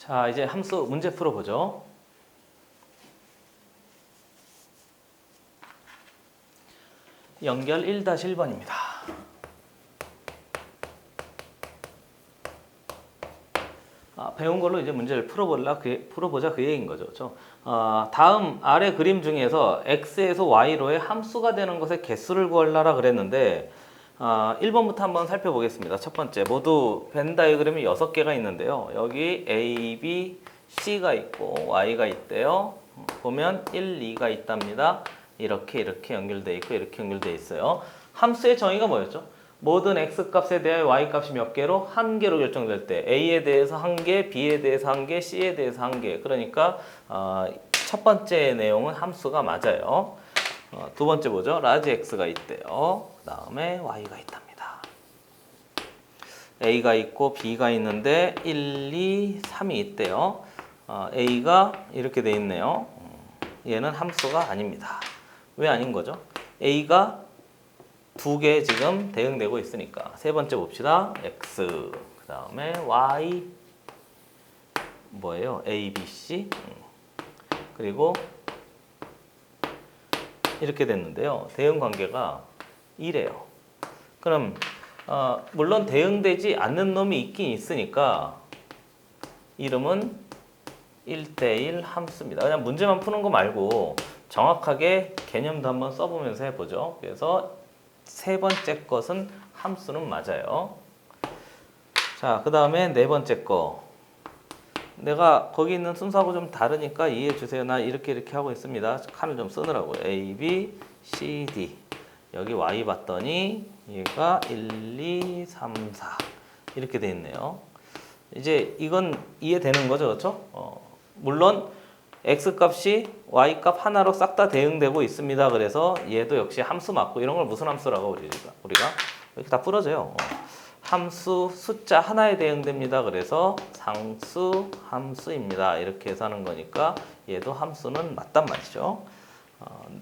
자, 이제 함수 문제 풀어보죠. 연결 1-1번입니다. 배운 걸로 이제 문제를 풀어보자 그 얘기인 거죠. 그렇죠? 다음 아래 그림 중에서 x에서 y로의 함수가 되는 것의 개수를 구하라 그랬는데 1번부터 한번 살펴보겠습니다. 첫 번째, 모두 벤 다이어그램이 6개가 있는데요. 여기 A, B, C가 있고 Y가 있대요. 보면 1, 2가 있답니다. 이렇게 연결되어 있고 이렇게 연결되어 있어요. 함수의 정의가 뭐였죠? 모든 x값에 대하여 y값이 몇 개로? 한 개로 결정될 때 a에 대해서 한 개, b에 대해서 한 개, c에 대해서 한 개. 그러니까 첫 번째 내용은 함수가 맞아요. 두 번째 뭐죠? 라지 x가 있대요. 그 다음에 y가 있답니다. a가 있고 b가 있는데 1, 2, 3이 있대요. a가 이렇게 돼 있네요. 얘는 함수가 아닙니다. 왜 아닌 거죠? a가 두 개 지금 대응되고 있으니까. 세 번째 봅시다. x, 그 다음에 y, 뭐예요? a, b, c. 그리고 이렇게 됐는데요. 대응 관계가 1이에요. 그럼 물론 대응되지 않는 놈이 있긴 있으니까 이름은 1대1 함수입니다. 그냥 문제만 푸는 거 말고 정확하게 개념도 한번 써보면서 해보죠. 그래서 세 번째 것은 함수는 맞아요. 자, 그 다음에 네 번째 거. 내가 거기 있는 순서하고 좀 다르니까 이해해 주세요. 나 이렇게 하고 있습니다. 칸을 좀 쓰느라고요. A, B, C, D. 여기 Y 봤더니 얘가 1, 2, 3, 4 이렇게 돼 있네요. 이제 이건 이해되는 거죠, 그렇죠? 물론 x값이 y값 하나로 싹 다 대응되고 있습니다. 그래서 얘도 역시 함수 맞고, 이런 걸 무슨 함수라고 우리가 이렇게 다 부러져요. 함수 숫자 하나에 대응됩니다. 그래서 상수 함수입니다. 이렇게 해서 하는 거니까 얘도 함수는 맞단 말이죠.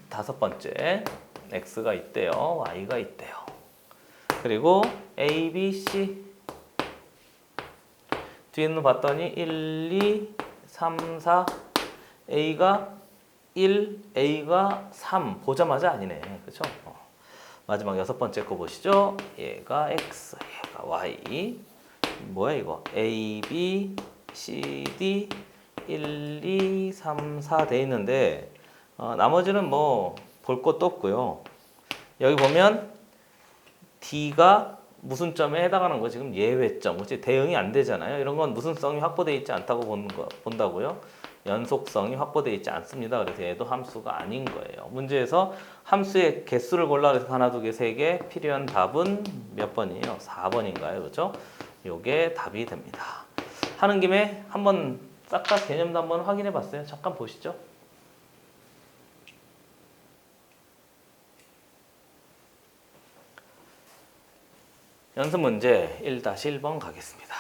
다섯 번째, x가 있대요. y가 있대요. 그리고 a, b, c 뒤에는 봤더니 1, 2, 3, 4 A가 1, A가 3 보자마자 아니네. 그렇죠? 마지막 여섯 번째 거 보시죠. 얘가 X, 얘가 Y. 뭐야 이거? A, B, C, D 1, 2, 3, 4 돼 있는데 나머지는 뭐 볼 것도 없고요. 여기 보면 D가 무슨 점에 해당하는 거 지금 예외점, 그렇지? 대응이 안 되잖아요. 이런 건 무슨성이 확보되어 있지 않다고 본다고요. 연속성이 확보되어 있지 않습니다. 그래서 얘도 함수가 아닌 거예요. 문제에서 함수의 개수를 골라 그래서 하나, 두 개, 세 개 필요한 답은 몇 번이에요? 4번인가요? 그렇죠? 요게 답이 됩니다. 하는 김에 한번 싹 다 개념도 한번 확인해 봤어요. 잠깐 보시죠. 연습 문제 1-1번 가겠습니다.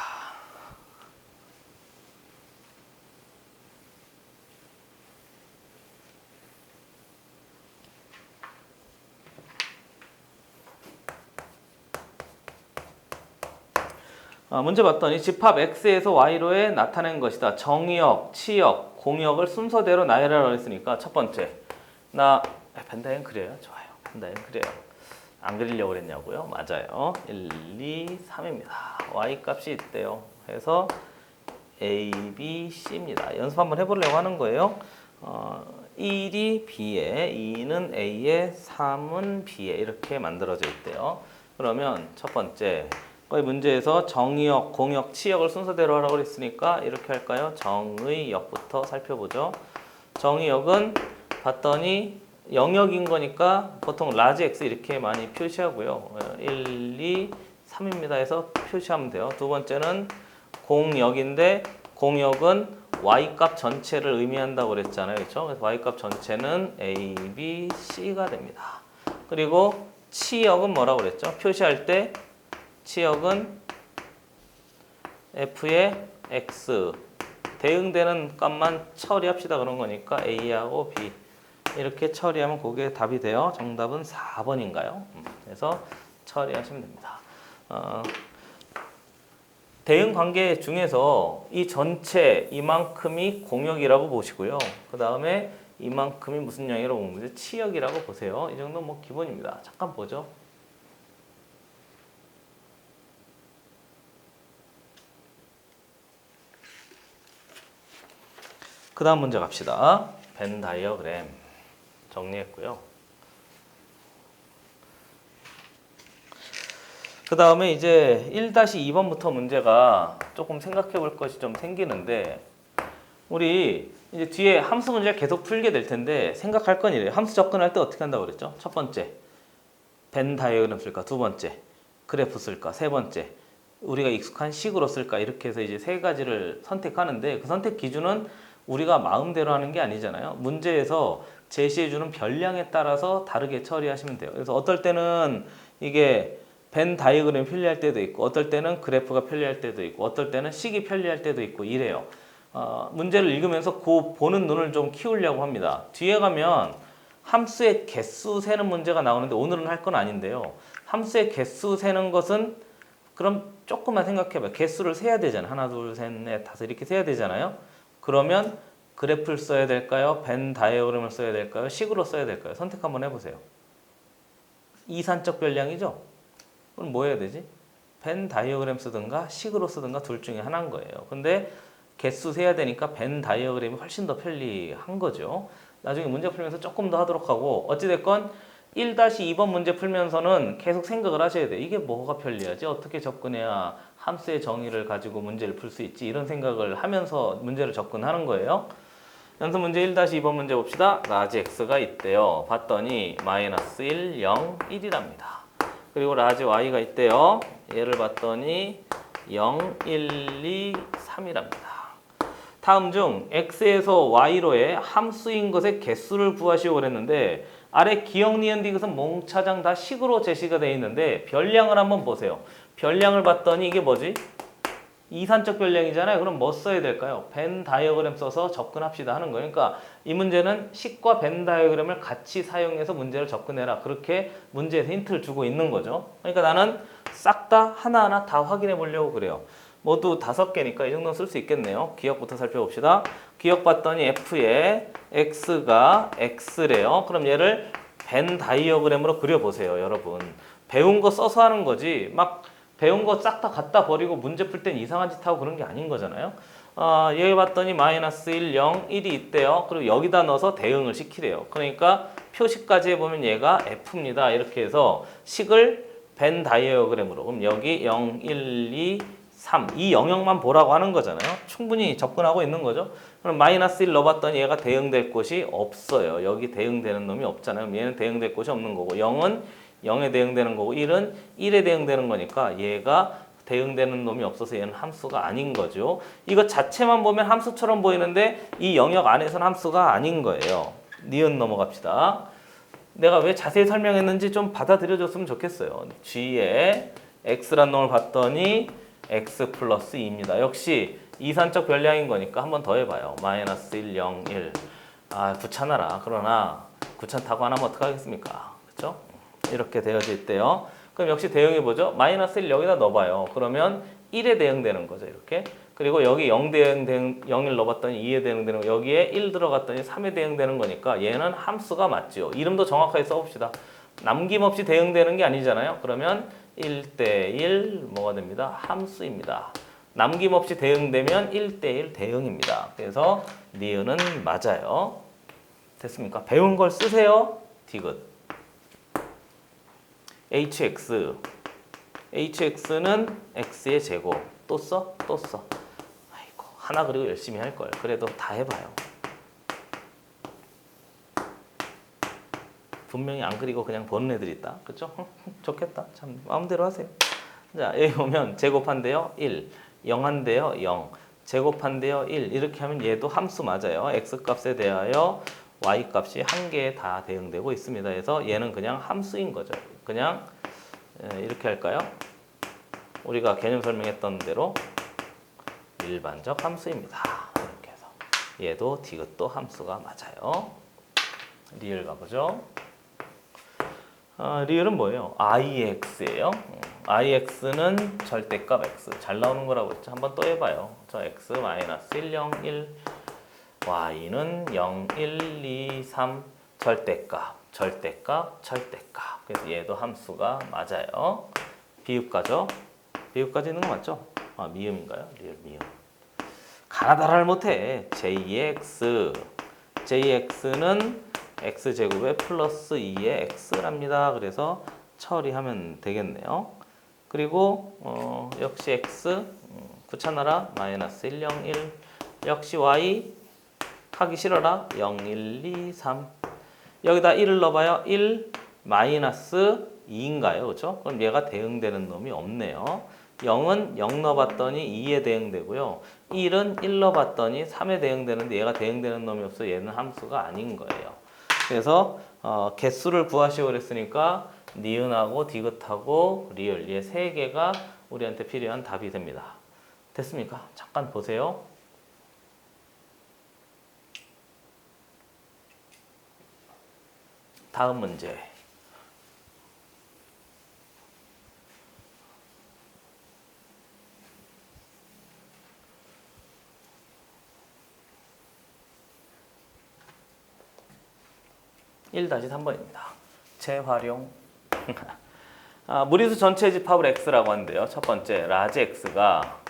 문제 봤더니 집합 x에서 y로에 나타낸 것이다. 정의역, 치역, 공역을 순서대로 나열하라 했으니까 첫 번째, 나 벤다이언 그려요? 좋아요. 벤다이언 그려요. 안 그리려고 그랬냐고요? 맞아요. 1, 2, 3입니다. y 값이 있대요. 해서 a, b, c입니다. 연습 한번 해보려고 하는 거예요. 1이 b에, 2는 a에, 3은 b에 이렇게 만들어져 있대요. 그러면 첫 번째, 거의 문제에서 정의역, 공역, 치역을 순서대로 하라고 했으니까 이렇게 할까요? 정의역부터 살펴보죠. 정의역은 봤더니 영역인 거니까 보통 라지 x 이렇게 많이 표시하고요. 1, 2, 3입니다 해서 표시하면 돼요. 두 번째는 공역인데 공역은 y값 전체를 의미한다고 그랬잖아요. 그렇죠? 그래서 y값 전체는 a, b, c가 됩니다. 그리고 치역은 뭐라고 그랬죠? 표시할 때 치역은 f의 x 대응되는 값만 처리합시다 그런 거니까 a하고 b 이렇게 처리하면 그게 답이 돼요. 정답은 4번인가요? 그래서 처리하시면 됩니다. 대응 관계 중에서 이 전체 이만큼이 공역이라고 보시고요. 그 다음에 이만큼이 무슨 영이라고 보는 거죠? 치역이라고 보세요. 이 정도 뭐 기본입니다. 잠깐 보죠. 그 다음 문제 갑시다. 벤 다이어그램 정리했고요. 그 다음에 이제 1-2번부터 문제가 조금 생각해 볼 것이 좀 생기는데, 우리 이제 뒤에 함수 문제를 계속 풀게 될 텐데 생각할 건 이래요. 함수 접근할 때 어떻게 한다고 그랬죠? 첫 번째, 벤 다이어그램 쓸까? 두 번째, 그래프 쓸까? 세 번째, 우리가 익숙한 식으로 쓸까? 이렇게 해서 이제 세 가지를 선택하는데, 그 선택 기준은 우리가 마음대로 하는 게 아니잖아요. 문제에서 제시해주는 별량에 따라서 다르게 처리하시면 돼요. 그래서 어떨 때는 이게 벤 다이어그램이 편리할 때도 있고, 어떨 때는 그래프가 편리할 때도 있고, 어떨 때는 식이 편리할 때도 있고 이래요. 문제를 읽으면서 그 보는 눈을 좀 키우려고 합니다. 뒤에 가면 함수의 개수 세는 문제가 나오는데 오늘은 할 건 아닌데요. 함수의 개수 세는 것은, 그럼 조금만 생각해봐요. 개수를 세야 되잖아요. 하나, 둘, 셋, 넷, 다섯 이렇게 세야 되잖아요. 그러면 그래프를 써야 될까요? 벤 다이어그램을 써야 될까요? 식으로 써야 될까요? 선택 한번 해보세요. 이산적 별량이죠? 그럼 뭐 해야 되지? 벤 다이어그램 쓰든가 식으로 쓰든가 둘 중에 하나인 거예요. 근데 개수 세야 되니까 벤 다이어그램이 훨씬 더 편리한 거죠. 나중에 문제 풀면서 조금 더 하도록 하고, 어찌됐건 1-2번 문제 풀면서는 계속 생각을 하셔야 돼요. 이게 뭐가 편리하지? 어떻게 접근해야 함수의 정의를 가지고 문제를 풀 수 있지? 이런 생각을 하면서 문제를 접근하는 거예요. 연습 문제 1-2번 문제 봅시다. 라지 x가 있대요. 봤더니 마이너스 1, 0, 1이랍니다. 그리고 라지 y가 있대요. 얘를 봤더니 0, 1, 2, 3이랍니다. 다음 중 x에서 y로의 함수인 것의 개수를 구하시오 그랬는데, 아래 기억, 니은, 디귿은 몽차장 다 식으로 제시가 되어 있는데 별량을 한번 보세요. 별량을 봤더니 이게 뭐지? 이산적 별량이잖아요. 그럼 뭐 써야 될까요? 벤 다이어그램 써서 접근합시다 하는 거예요. 그러니까 이 문제는 식과 벤 다이어그램을 같이 사용해서 문제를 접근해라. 그렇게 문제에서 힌트를 주고 있는 거죠. 그러니까 나는 싹 다 하나하나 다 확인해 보려고 그래요. 모두 5개니까 이 정도는 쓸 수 있겠네요. 기억부터 살펴봅시다. 기억 봤더니 F에 X가 X래요. 그럼 얘를 벤 다이어그램으로 그려보세요, 여러분. 배운 거 써서 하는 거지. 막 배운 거 싹 다 갖다 버리고 문제 풀 땐 이상한 짓 하고 그런 게 아닌 거잖아요. 여기 봤더니 마이너스 1, 0, 1이 있대요. 그리고 여기다 넣어서 대응을 시키래요. 그러니까 표식까지 해보면 얘가 F입니다. 이렇게 해서 식을 벤 다이어그램으로. 그럼 여기 0, 1, 2, 3. 이 영역만 보라고 하는 거잖아요. 충분히 접근하고 있는 거죠. 그럼 마이너스 1 넣어봤더니 얘가 대응될 곳이 없어요. 여기 대응되는 놈이 없잖아요. 그럼 얘는 대응될 곳이 없는 거고, 0은 0에 대응되는 거고, 1은 1에 대응되는 거니까 얘가 대응되는 놈이 없어서 얘는 함수가 아닌 거죠. 이거 자체만 보면 함수처럼 보이는데 이 영역 안에서는 함수가 아닌 거예요. 니은 넘어갑시다. 내가 왜 자세히 설명했는지 좀 받아들여줬으면 좋겠어요. G에 X란 놈을 봤더니 X 플러스 2입니다. 역시 이산적 별량인 거니까 한 번 더 해봐요. 마이너스 1, 0, 1. 귀찮아라. 그러나 귀찮다고 안 하면 어떡하겠습니까? 그렇죠? 이렇게 되어져 있대요. 그럼 역시 대응해보죠. 마이너스 1 여기다 넣어봐요. 그러면 1에 대응되는 거죠. 이렇게. 그리고 여기 0 1 넣어봤더니 2에 대응되는 거. 여기에 1 들어갔더니 3에 대응되는 거니까 얘는 함수가 맞죠. 이름도 정확하게 써봅시다. 남김없이 대응되는 게 아니잖아요. 그러면 1대1 뭐가 됩니다? 함수입니다. 남김없이 대응되면 1대1 대응입니다. 그래서 니은은 맞아요. 됐습니까? 배운 걸 쓰세요. 디귿. hx. hx는 x의 제곱. 또 써? 또 써. 아이고, 하나 그리고 열심히 할 걸. 그래도 다 해봐요. 분명히 안 그리고 그냥 보는 애들 있다. 그쵸? 좋겠다. 참 마음대로 하세요. 자, 여기 보면 제곱한대요. 1. 0한대요. 0. 제곱한대요. 1. 이렇게 하면 얘도 함수 맞아요. x값에 대하여 y값이 한 개에 다 대응되고 있습니다. 그래서 얘는 그냥 함수인 거죠. 그냥 이렇게 할까요? 우리가 개념 설명했던 대로 일반적 함수입니다. 이렇게 해서 얘도 디귿도 함수가 맞아요. 리을 가보죠. 리을은 뭐예요? ix예요. ix는 절대값 x. 잘 나오는 거라고 했죠. 한번 또 해봐요. 저 x 마이너스 1, 0, 1, y는 0, 1, 2, 3 절대값, 절대값, 절대값. 그래서 얘도 함수가 맞아요. 비읍가죠? 비읍까지 있는 거 맞죠? 아, 미음인가요? 리을 미음. 가나다라를 못해. jx. jx는 x제곱에 플러스 2의 x랍니다. 그래서 처리하면 되겠네요. 그리고 역시 x 귀찮아라 마이너스 1, 0, 1 역시 y 하기 싫어라 0, 1, 2, 3 여기다 1을 넣어봐요. 1 마이너스 2인가요? 그렇죠? 그럼 얘가 대응되는 놈이 없네요. 0은 0 넣어봤더니 2에 대응되고요. 1은 1 넣어봤더니 3에 대응되는데 얘가 대응되는 놈이 없어. 얘는 함수가 아닌 거예요. 그래서 개수를 구하시오 그랬으니까 니은하고 디귿하고 리을 얘 세 개가 우리한테 필요한 답이 됩니다. 됐습니까? 잠깐 보세요. 다음 문제. (1-3번입니다) 재활용. 무리수 전체 집합을 x라고 하는데요. 첫 번째 라지 x가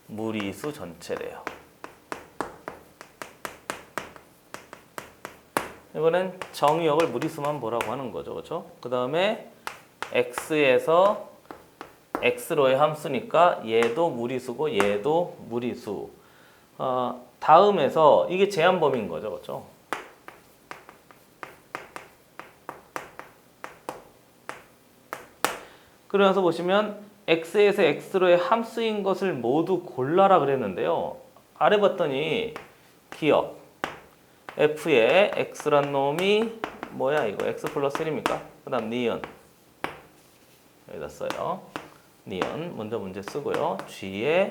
무리수 전체래요. 이거는 정의역을 무리수만 보라고 하는 거죠. 그렇죠? 그 다음에 x에서 x로의 함수니까 얘도 무리수고 얘도 무리수. 다음에서 이게 제한범위인 거죠. 그렇죠? 그래서 보시면 x에서 x로의 함수인 것을 모두 골라라 그랬는데요. 아래 봤더니 기억 f에 x란 놈이 뭐야 이거 x 플러스 1입니까? 그 다음 니은 여기다 써요. 니은 먼저 문제 쓰고요. g에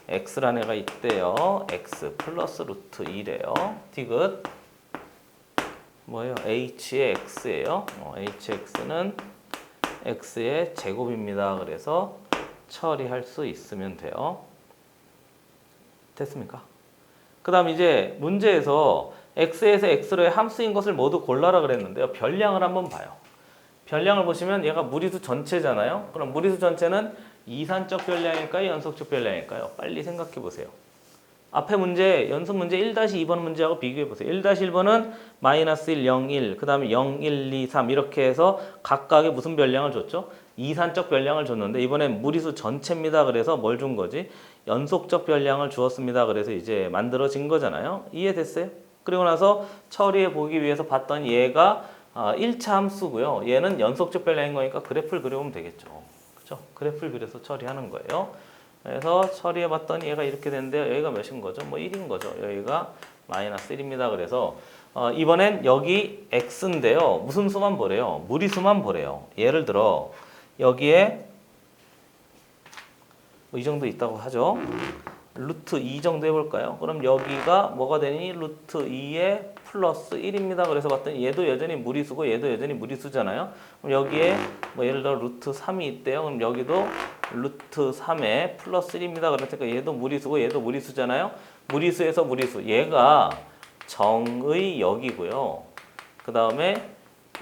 x란 애가 있대요. x 플러스 루트 2래요. 디귿 뭐예요? h의 x예요. hx는 x의 제곱입니다. 그래서 처리할 수 있으면 돼요. 됐습니까? 그 다음 이제 문제에서 x에서 x로의 함수인 것을 모두 골라라 그랬는데요. 별량을 한번 봐요. 별량을 보시면 얘가 무리수 전체잖아요. 그럼 무리수 전체는 이산적 별량일까요? 연속적 별량일까요? 빨리 생각해 보세요. 앞에 문제, 연습 문제 1-2번 문제하고 비교해 보세요. 1-1번은 마이너스 1, 0, 1, 그 다음에 0, 1, 2, 3 이렇게 해서 각각의 무슨 별량을 줬죠? 이산적 별량을 줬는데 이번엔 무리수 전체입니다. 그래서 뭘 준 거지? 연속적 별량을 주었습니다. 그래서 이제 만들어진 거잖아요. 이해됐어요? 그리고 나서 처리해 보기 위해서 봤더니 얘가 1차 함수고요. 얘는 연속적 별량인 거니까 그래프를 그려보면 되겠죠. 그렇죠? 그래프를 그려서 처리하는 거예요. 그래서 처리해 봤더니 얘가 이렇게 되는데요. 여기가 몇인 거죠? 뭐 1인 거죠. 여기가 마이너스 1입니다. 그래서 이번엔 여기 x인데요. 무슨 수만 보래요? 무리수만 보래요. 예를 들어 여기에 뭐 이 정도 있다고 하죠. 루트 2 정도 해볼까요? 그럼 여기가 뭐가 되니? 루트 2에 플러스 1입니다. 그래서 봤더니 얘도 여전히 무리수고 얘도 여전히 무리수잖아요. 그럼 여기에 뭐 예를 들어 루트 3이 있대요. 그럼 여기도 루트 3에 플러스 1입니다. 그러니까 얘도 무리수고 얘도 무리수잖아요. 무리수에서 무리수. 얘가 정의 역이고요. 그 다음에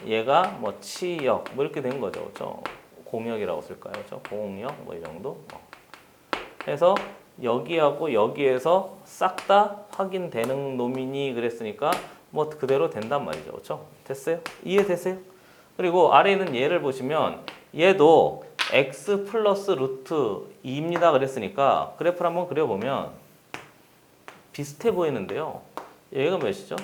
얘가 뭐 치역 뭐 이렇게 된 거죠. 그렇죠? 공역이라고 쓸까요? 그렇죠? 공역 뭐 이 정도. 해서 여기하고 여기에서 싹 다 확인되는 놈이니 그랬으니까 뭐 그대로 된단 말이죠. 그렇죠? 됐어요? 이해됐어요? 그리고 아래에 있는 얘를 보시면 얘도 x 플러스 루트 2입니다. 그랬으니까 그래프를 한번 그려보면 비슷해 보이는데요. 얘가 몇이죠?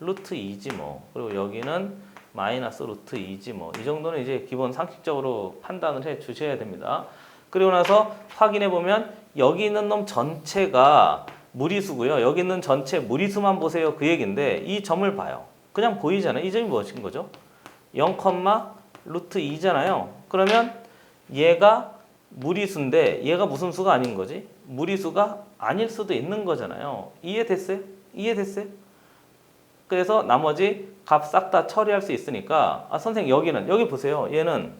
루트 2지 뭐. 그리고 여기는 마이너스 루트 2지 뭐. 이 정도는 이제 기본 상식적으로 판단을 해 주셔야 됩니다. 그리고 나서 확인해 보면 여기 있는 놈 전체가 무리수고요. 여기 있는 전체 무리수만 보세요. 그 얘기인데 이 점을 봐요. 그냥 보이잖아요. 이 점이 무엇인 거죠? 0, 루트 2잖아요. 그러면 얘가 무리수인데 얘가 무슨 수가 아닌 거지? 무리수가 아닐 수도 있는 거잖아요. 이해됐어요? 이해됐어요? 그래서 나머지 값 싹 다 처리할 수 있으니까 선생님 여기는 여기 보세요. 얘는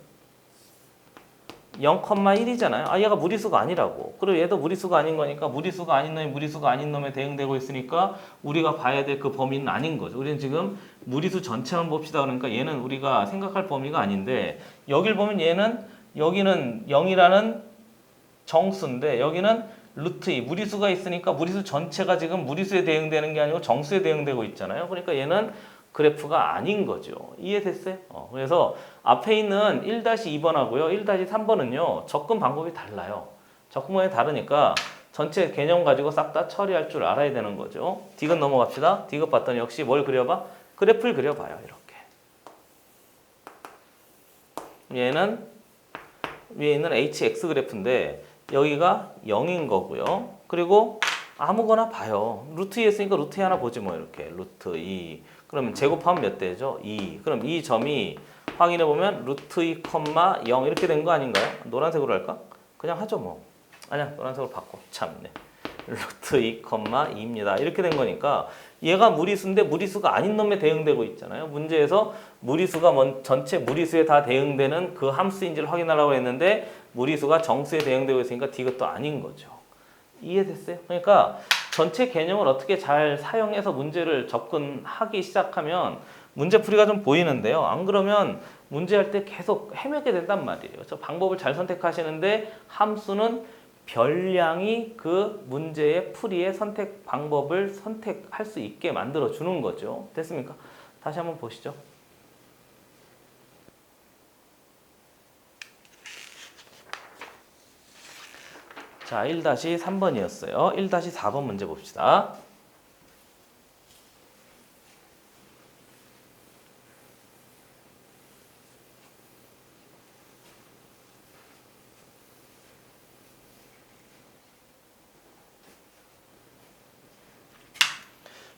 0,1이잖아요. 아, 얘가 무리수가 아니라고. 그리고 얘도 무리수가 아닌 거니까 무리수가 아닌 놈이 무리수가 아닌 놈에 대응되고 있으니까 우리가 봐야 될 그 범위는 아닌 거죠. 우리는 지금 무리수 전체만 봅시다. 그러니까 얘는 우리가 생각할 범위가 아닌데 여길 보면 얘는 여기는 0이라는 정수인데 여기는 루트 2 무리수가 있으니까 무리수 전체가 지금 무리수에 대응되는 게 아니고 정수에 대응되고 있잖아요. 그러니까 얘는 그래프가 아닌 거죠. 이해됐어요? 그래서 앞에 있는 1-2번하고요. 1-3번은요. 접근 방법이 달라요. 접근 방법이 다르니까 전체 개념 가지고 싹 다 처리할 줄 알아야 되는 거죠. 디귿 넘어갑시다. 디귿 봤더니 역시 뭘 그려봐? 그래프를 그려봐요. 이렇게. 얘는 위에 있는 hx 그래프인데 여기가 0인 거고요. 그리고 아무거나 봐요. 루트 2 했으니까 루트 2 하나 보지 뭐 이렇게. 루트 2. 그러면 제곱하면 몇 대죠? 2. 그럼 이 점이 확인해 보면 루트 2, 0 이렇게 된 거 아닌가요? 노란색으로 할까? 그냥 하죠 뭐. 아니야, 노란색으로 바꿔. 참네. 루트 2, 2입니다. 이렇게 된 거니까 얘가 무리수인데 무리수가 아닌 놈에 대응되고 있잖아요. 문제에서 무리수가 전체 무리수에 다 대응되는 그 함수인지를 확인하려고 했는데 무리수가 정수에 대응되고 있으니까 디귿도 아닌 거죠. 이해됐어요? 그러니까 전체 개념을 어떻게 잘 사용해서 문제를 접근하기 시작하면 문제풀이가 좀 보이는데요. 안 그러면 문제할 때 계속 헤매게 된단 말이에요. 저 방법을 잘 선택하시는데 함수는 별량이 그 문제의 풀이의 선택 방법을 선택할 수 있게 만들어 주는 거죠. 됐습니까? 다시 한번 보시죠. 자, 1-3번이었어요. 1-4번 문제 봅시다.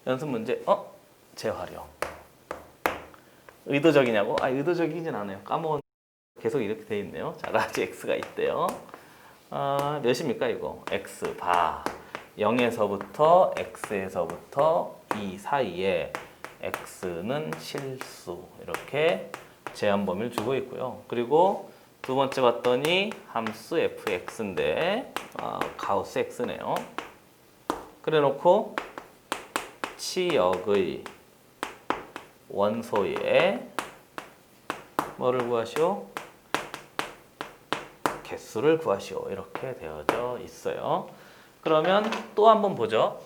연습 문제, 재활용. 의도적이냐고? 아, 의도적이진 않아요. 까먹은 계속 이렇게 돼 있네요. 자, 라지 x가 있대요. 몇입니까 이거? x 바 0에서부터 x에서부터 2 사이에 x는 실수 이렇게 제한 범위를 주고 있고요. 그리고 두 번째 봤더니 함수 fx인데 가우스 x네요. 그래 놓고 치역의 원소의 뭐를 구하시오? 개수를 구하시오. 이렇게 되어져 있어요. 그러면 또 한번 보죠.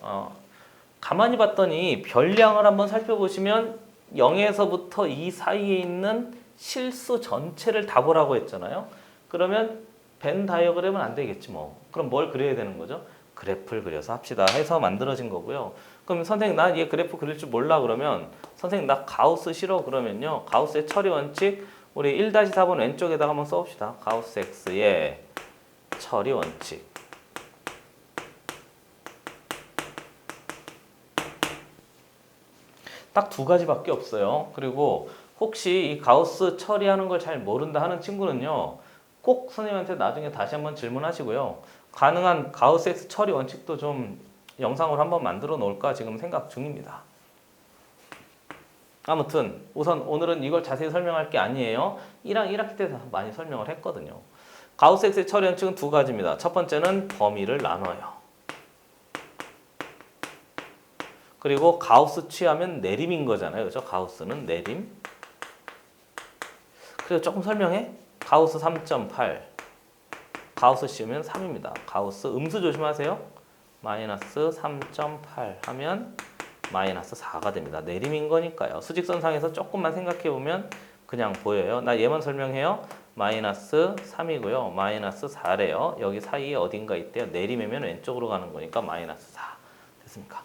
가만히 봤더니 별량을 한번 살펴보시면 0에서부터 2 사이에 있는 실수 전체를 다 보라고 했잖아요. 그러면 벤 다이어그램은 안 되겠지 뭐. 그럼 뭘 그려야 되는 거죠? 그래프를 그려서 합시다 해서 만들어진 거고요. 그럼 선생님 나 얘 그래프 그릴 줄 몰라 그러면 선생님 나 가우스 싫어 그러면요. 가우스의 처리 원칙 우리 1-4번 왼쪽에다가 한번 써봅시다. 가우스 x의 처리 원칙. 딱 두 가지밖에 없어요. 그리고 혹시 이 가우스 처리하는 걸 잘 모른다 하는 친구는요. 꼭 선생님한테 나중에 다시 한번 질문하시고요. 가능한 가우스 x 처리 원칙도 좀 영상으로 한번 만들어 놓을까 지금 생각 중입니다. 아무튼 우선 오늘은 이걸 자세히 설명할 게 아니에요. 1학 1학기 때 많이 설명을 했거든요. 가우스 x의 처리 원칙은 두 가지입니다. 첫 번째는 범위를 나눠요. 그리고 가우스 취하면 내림인 거잖아요. 그죠? 가우스는 내림. 그리고 조금 설명해. 가우스 3.8. 가우스 씌우면 3입니다. 가우스 음수 조심하세요. 마이너스 3.8 하면 마이너스 4가 됩니다. 내림인 거니까요. 수직선상에서 조금만 생각해보면 그냥 보여요. 나 얘만 설명해요. 마이너스 3이고요. 마이너스 4래요. 여기 사이에 어딘가 있대요. 내림이면 왼쪽으로 가는 거니까 마이너스 4. 됐습니까?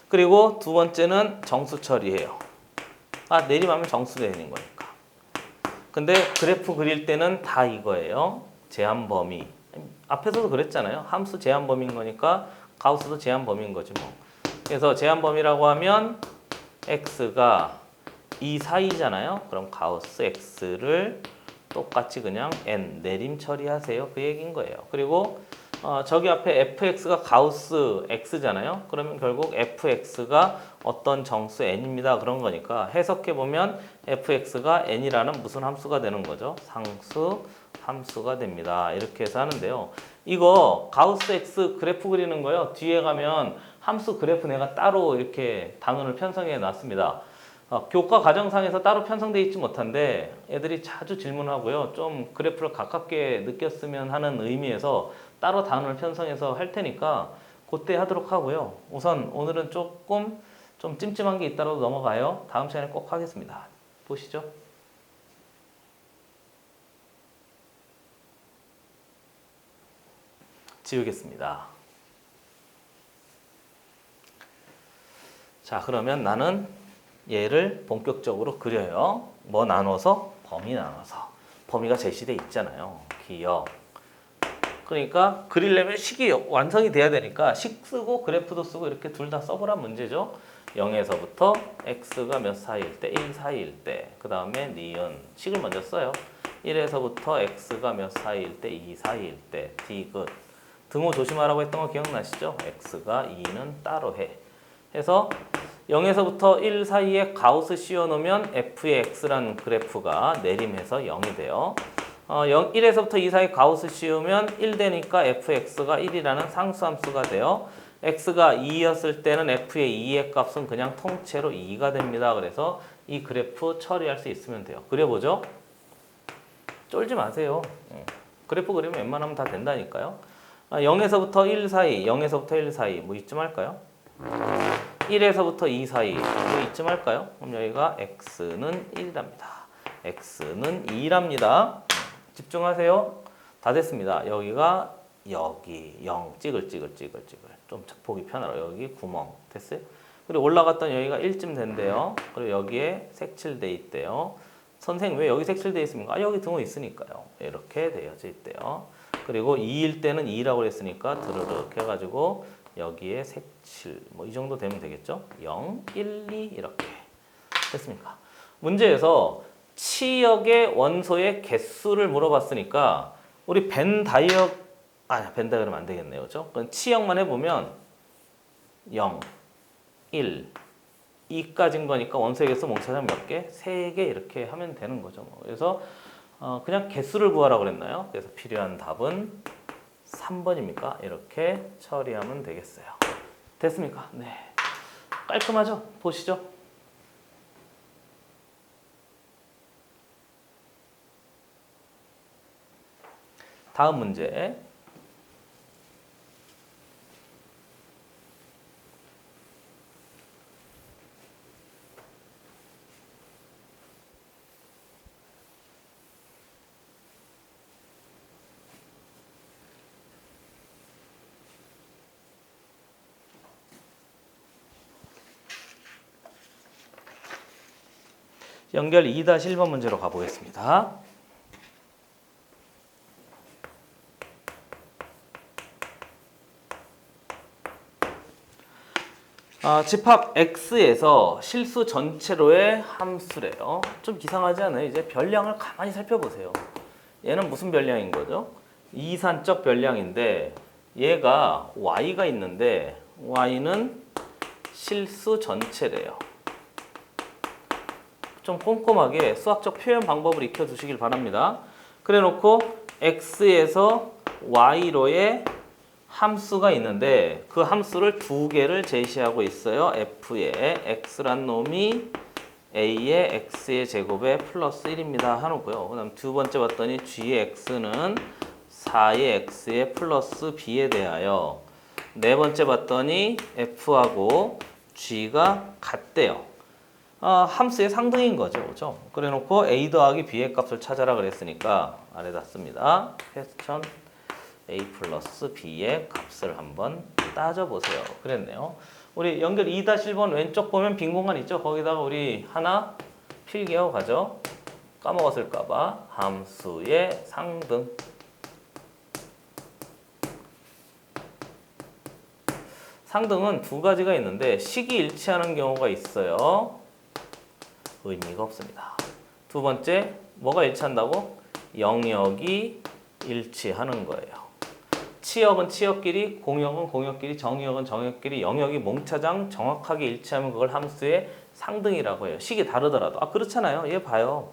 그리고 두 번째는 정수 처리해요. 내림하면 정수가 되는 거니까. 근데 그래프 그릴 때는 다 이거예요. 제한 범위. 앞에서도 그랬잖아요. 함수 제한 범위인 거니까 가우스도 제한 범위인 거지 뭐. 그래서 제한 범위라고 하면 x가 2 사이잖아요. 그럼 가우스 x를 똑같이 그냥 n 내림 처리하세요. 그 얘기인 거예요. 그리고 저기 앞에 fx가 가우스 x잖아요. 그러면 결국 fx가 어떤 정수 n입니다. 그런 거니까 해석해 보면 fx가 n이라는 무슨 함수가 되는 거죠. 상수 함수가 됩니다. 이렇게 해서 하는데요. 이거 가우스 X 그래프 그리는 거요. 뒤에 가면 함수 그래프 내가 따로 이렇게 단원을 편성해 놨습니다. 교과 과정상에서 따로 편성되어 있지 못한데 애들이 자주 질문하고요. 좀 그래프를 가깝게 느꼈으면 하는 의미에서 따로 단원을 편성해서 할 테니까 그때 하도록 하고요. 우선 오늘은 조금 좀 찜찜한 게 있다라도 넘어가요. 다음 시간에 꼭 하겠습니다. 보시죠. 지우겠습니다. 자, 그러면 나는 얘를 본격적으로 그려요. 뭐 나눠서? 범위 나눠서. 범위가 제시돼 있잖아요. 기억. 그러니까 그리려면 식이 완성이 돼야 되니까 식 쓰고 그래프도 쓰고 이렇게 둘 다 써보란 문제죠. 0에서부터 x가 몇 사이일 때? 1 사이일 때. 그 다음에 니은. 식을 먼저 써요. 1에서부터 x가 몇 사이일 때? 2 사이일 때. 디귿. 등호 조심하라고 했던 거 기억나시죠? x가 2는 따로 해. 해서 0에서부터 1 사이에 가우스 씌워놓으면 f의 x라는 그래프가 내림해서 0이 돼요. 1에서부터 2 사이 가우스 씌우면 1 되니까 fx가 1이라는 상수함수가 돼요. x가 2였을 때는 f의 2의 값은 그냥 통째로 2가 됩니다. 그래서 이 그래프 처리할 수 있으면 돼요. 그려보죠. 쫄지 마세요. 그래프 그리면 웬만하면 다 된다니까요. 0에서부터 1 사이, 0에서부터 1 사이 뭐 이쯤 할까요? 1에서부터 2 사이 뭐 이쯤 할까요? 그럼 여기가 x는 1이랍니다. x는 2랍니다. 집중하세요. 다 됐습니다. 여기가 여기 0 찌글찌글 좀 보기 편하라. 여기 구멍 됐어요? 그리고 올라갔던 여기가 1쯤 된대요. 그리고 여기에 색칠돼 있대요. 선생님 왜 여기 색칠돼 있습니까? 여기 등호 있으니까요. 이렇게 되어져 있대요. 그리고 2일 때는 2라고 했으니까 드르륵 해가지고 여기에 색칠 뭐 이 정도 되면 되겠죠? 0, 1, 2 이렇게 됐습니까? 문제에서 치역의 원소의 개수를 물어봤으니까 우리 벤 다이어그램 안 되겠네요. 그렇죠? 그럼 치역만 해보면 0, 1, 2까지인 거니까 원소의 개수 몽차장 몇 개? 3개 이렇게 하면 되는 거죠. 뭐. 그래서 그냥 개수를 구하라고 그랬나요? 그래서 필요한 답은 3번입니까? 이렇게 처리하면 되겠어요. 됐습니까? 네. 깔끔하죠? 보시죠. 다음 문제. 연결 2-1번 문제로 가보겠습니다. 집합 x에서 실수 전체로의 함수래요. 좀 이상하지 않아요? 이제 별량을 가만히 살펴보세요. 얘는 무슨 별량인 거죠? 이산적 별량인데 얘가 y가 있는데 y는 실수 전체래요. 좀 꼼꼼하게 수학적 표현 방법을 익혀두시길 바랍니다. 그래 놓고 x에서 y로의 함수가 있는데 그 함수를 두 개를 제시하고 있어요. f의 x란 놈이 a의 x의 제곱에 플러스 1입니다. 하고요. 그 다음 두 번째 봤더니 g의 x는 4의 x의 플러스 b에 대하여 네 번째 봤더니 f하고 g가 같대요. 함수의 상등인 거죠. 그렇죠? 그래 놓고 a 더하기 b의 값을 찾아라 그랬으니까 아래다 씁니다. 퀘스천 a 플러스 b의 값을 한번 따져보세요. 그랬네요. 우리 연결 2-1번 왼쪽 보면 빈 공간 있죠? 거기다가 우리 하나 필기하고 가죠. 까먹었을까봐 함수의 상등. 상등은 두 가지가 있는데 식이 일치하는 경우가 있어요. 의미가 없습니다. 두 번째, 뭐가 일치한다고? 영역이 일치하는 거예요. 치역은 치역끼리, 공역은 공역끼리, 정역은 정역끼리, 영역이 몽차장 정확하게 일치하면 그걸 함수의 상등이라고 해요. 식이 다르더라도. 아 그렇잖아요. 얘 봐요.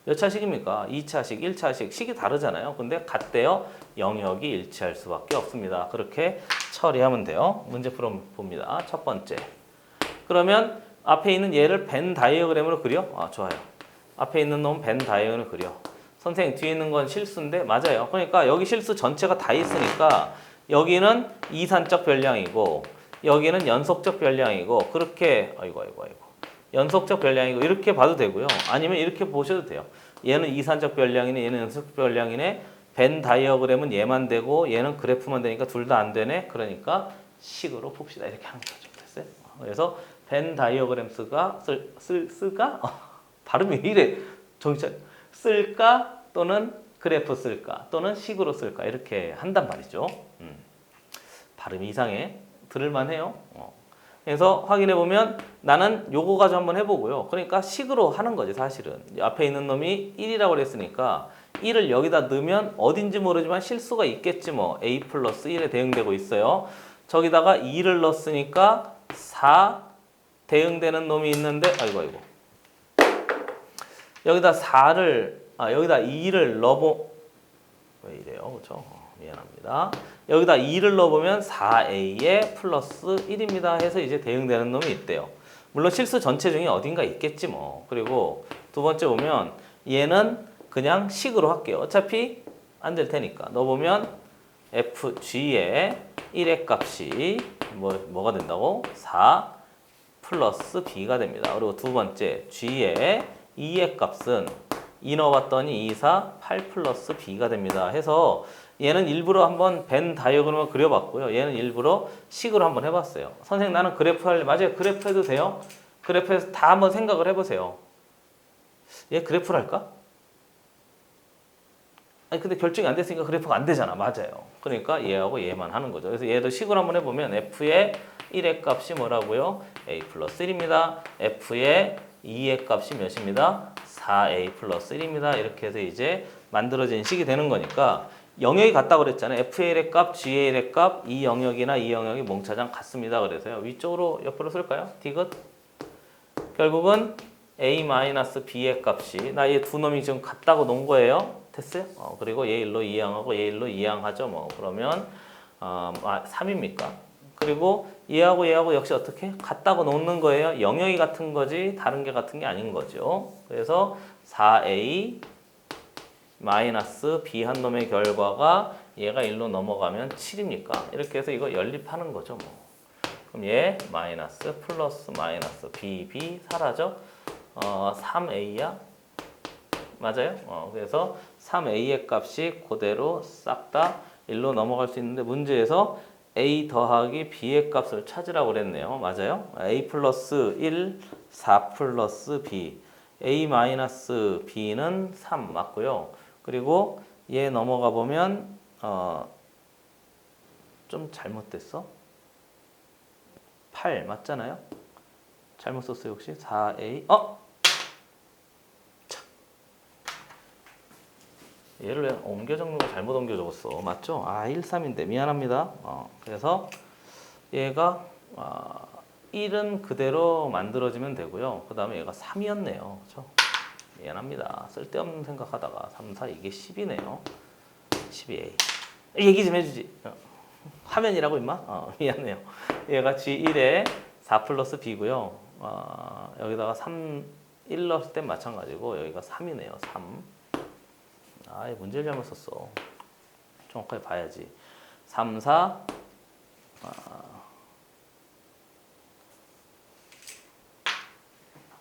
몇 차식입니까? 2차식, 1차식. 식이 다르잖아요. 근데 같대요. 영역이 일치할 수밖에 없습니다. 그렇게 처리하면 돼요. 문제 풀어봅니다. 첫 번째. 그러면 앞에 있는 얘를 벤 다이어그램으로 그려? 아 좋아요. 앞에 있는 놈 벤 다이어그램을 그려. 선생님 뒤에 있는 건 실수인데 맞아요. 그러니까 여기 실수 전체가 다 있으니까 여기는 이산적 변량이고 여기는 연속적 변량이고 그렇게 아이고 연속적 변량이고 이렇게 봐도 되고요. 아니면 이렇게 보셔도 돼요. 얘는 이산적 변량이네 얘는 연속적 변량이네 벤 다이어그램은 얘만 되고 얘는 그래프만 되니까 둘 다 안 되네. 그러니까 식으로 풉시다. 이렇게 하는 거죠. 됐어요? 그래서 벤 다이어그램 쓸까? 발음이 이래 정신 쓸까 또는 그래프 쓸까 또는 식으로 쓸까 이렇게 한단 말이죠. 발음이 이상해. 들을만 해요. 그래서 확인해 보면 나는 요거 가지고 한번 해보고요. 그러니까 식으로 하는 거지 사실은. 앞에 있는 놈이 1이라고 그랬으니까 1을 여기다 넣으면 어딘지 모르지만 실수가 있겠지 뭐. a 플러스 1에 대응되고 있어요. 저기다가 2를 넣었으니까 4 대응되는 놈이 있는데 아이고 여기다 4를 여기다 2를 왜 이래요? 그렇죠? 미안합니다. 여기다 2를 넣어보면 4a에 플러스 1입니다 해서 이제 대응되는 놈이 있대요. 물론 실수 전체 중에 어딘가 있겠지 뭐. 그리고 두 번째 보면 얘는 그냥 식으로 할게요. 어차피 안 될 테니까. 넣어보면 fg의 1의 값이 뭐가 된다고? 4 플러스 b가 됩니다. 그리고 두 번째 g의 2의 값은 2 넣어봤더니 2, 4, 8 플러스 b가 됩니다. 해서 얘는 일부러 한번 벤 다이어그램을 그려봤고요. 얘는 일부러 식으로 한번 해봤어요. 선생님 나는 그래프 할래. 맞아요. 그래프 해도 돼요. 그래프에서 다 한번 생각을 해보세요. 얘 그래프를 할까? 아니 근데 결정이 안 됐으니까 그래프가 안 되잖아. 맞아요. 그러니까 얘하고 얘만 하는 거죠. 그래서 얘도 식으로 한번 해보면 f의 1의 값이 뭐라고요? a 플러스 1입니다. f의 2의 값이 몇입니다? 4a 플러스 1입니다. 이렇게 해서 이제 만들어진 식이 되는 거니까 영역이 같다고 그랬잖아요. FA의 값, GA의 값, 이 영역이나 이 영역이 몽차장 같습니다. 그래서요. 위쪽으로 옆으로 쓸까요? 디귿. 결국은 A-B의 값이 나 얘 두 놈이 지금 같다고 놓은 거예요. 됐어요? 그리고 얘 일로 이항하고 얘 일로 이항하죠. 뭐 그러면 3입니까? 그리고 얘하고 역시 어떻게? 같다고 놓는 거예요. 영역이 같은 거지 다른 게 같은 게 아닌 거죠. 그래서 4a 마이너스 b 한 놈의 결과가 얘가 1로 넘어가면 7입니까? 이렇게 해서 이거 연립하는 거죠. 뭐. 그럼 얘 마이너스 플러스 마이너스 b 사라져? 3a야? 맞아요? 그래서 3a의 값이 그대로 싹 다 1로 넘어갈 수 있는데 문제에서 a 더하기 b의 값을 찾으라고 그랬네요. 맞아요? a 플러스 1, 4 플러스 b a 마이너스 b는 3 맞고요. 그리고 얘 넘어가 보면 좀 잘못됐어. 8 맞잖아요. 잘못 썼어요 혹시? 4a 얘를 왜 옮겨 적는 거 잘못 옮겨 적었어. 맞죠? 1, 3인데 미안합니다. 그래서 얘가 1은 그대로 만들어지면 되고요. 그 다음에 얘가 3이었네요. 그렇죠? 미안합니다. 쓸데없는 생각하다가 3, 4 이게 10이네요. 12A. 얘기 좀 해주지. 화면이라고 임마? 미안해요. 얘가 G1에 4 플러스 B고요. 여기다가 3, 1 넣었을 땐 마찬가지고 여기가 3이네요. 3. 문제를 잘못 썼어. 정확하게 봐야지. 3, 4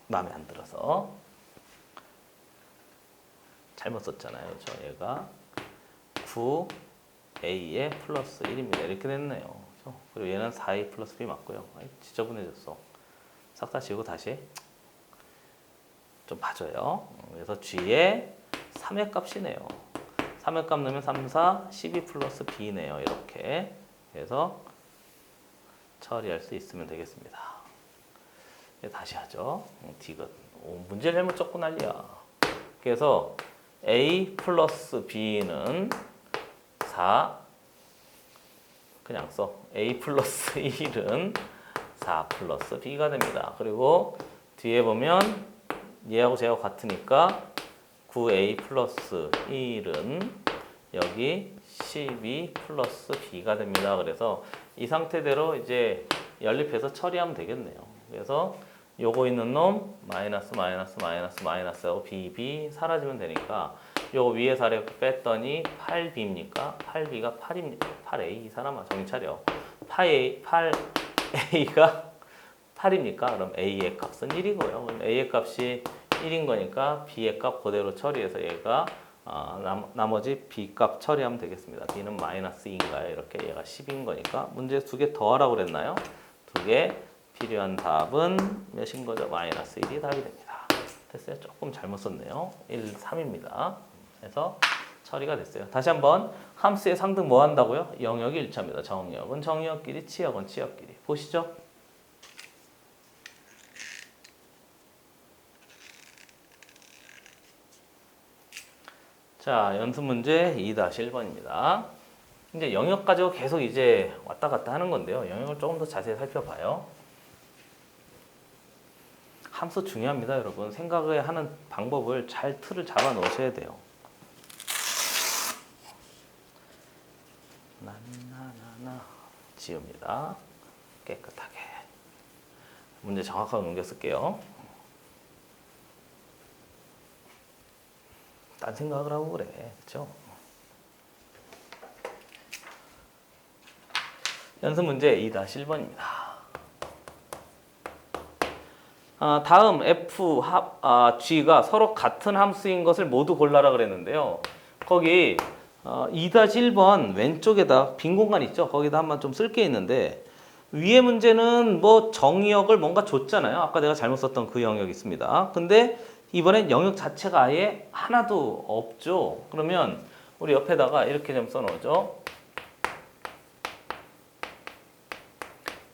마음에 안 들어서 잘못 썼잖아요. 그렇죠? 얘가 9a에 플러스 1입니다. 이렇게 됐네요. 그렇죠? 그리고 얘는 4a 플러스 b 맞고요. 지저분해졌어. 싹 다 지우고 다시 좀 봐줘요. 그래서 g에 3의 값이네요. 3의 값 넣으면 3, 4, 12 플러스 b네요. 이렇게 해서 처리할 수 있으면 되겠습니다. 다시 하죠. 디귿. 문제를 잘못 적고 난리야. 그래서 a 플러스 b는 4, 그냥 써. a 플러스 1은 4 플러스 b가 됩니다. 그리고 뒤에 보면 얘하고 쟤하고 같으니까 9a 플러스 1은 여기 12 플러스 b가 됩니다. 그래서 이 상태대로 이제 연립해서 처리하면 되겠네요. 그래서 요거 있는 놈 마이너스 마이너스 마이너스 마이너스하고 b 사라지면 되니까 요거 위에서 아래 뺐더니 8b입니까? 8b가 8입니다. 8a 이 사람아 정신 차려. 8a가 8입니까? 그럼 a의 값은 1이고요. 그럼 a의 값이 1인 거니까 b의 값 그대로 처리해서 얘가 나머지 b 값 처리하면 되겠습니다. b는 마이너스 2인가요? 이렇게 얘가 10인 거니까 문제 두 개 더 하라고 그랬나요? 두 개 필요한 답은 몇인 거죠? 마이너스 1이 답이 됩니다. 됐어요? 조금 잘못 썼네요. 1, 3입니다. 그래서 처리가 됐어요. 다시 한번 함수의 상등 뭐 한다고요? 영역이 일치합니다. 정역은 정역끼리, 치역은 치역끼리. 보시죠. 자, 연습 문제 2-1번입니다. 이제 영역 가지고 계속 이제 왔다 갔다 하는 건데요. 영역을 조금 더 자세히 살펴봐요. 함수 중요합니다, 여러분. 생각을 하는 방법을 잘 틀을 잡아 놓으셔야 돼요. 나나나나 지웁니다. 깨끗하게. 문제 정확하게 넘겨 쓸게요. 딴 생각을 하고 그래. 그렇죠? 연습 문제 2-1번입니다. 다음 F, G가 서로 같은 함수인 것을 모두 골라라 그랬는데요. 거기 2-1번 왼쪽에다 빈 공간 있죠? 거기다 한번 좀 쓸 게 있는데 위에 문제는 뭐 정역을 뭔가 줬잖아요. 아까 내가 잘못 썼던 그 영역이 있습니다. 근데 이번엔 영역 자체가 아예 하나도 없죠. 그러면 우리 옆에다가 이렇게 좀 써놓죠.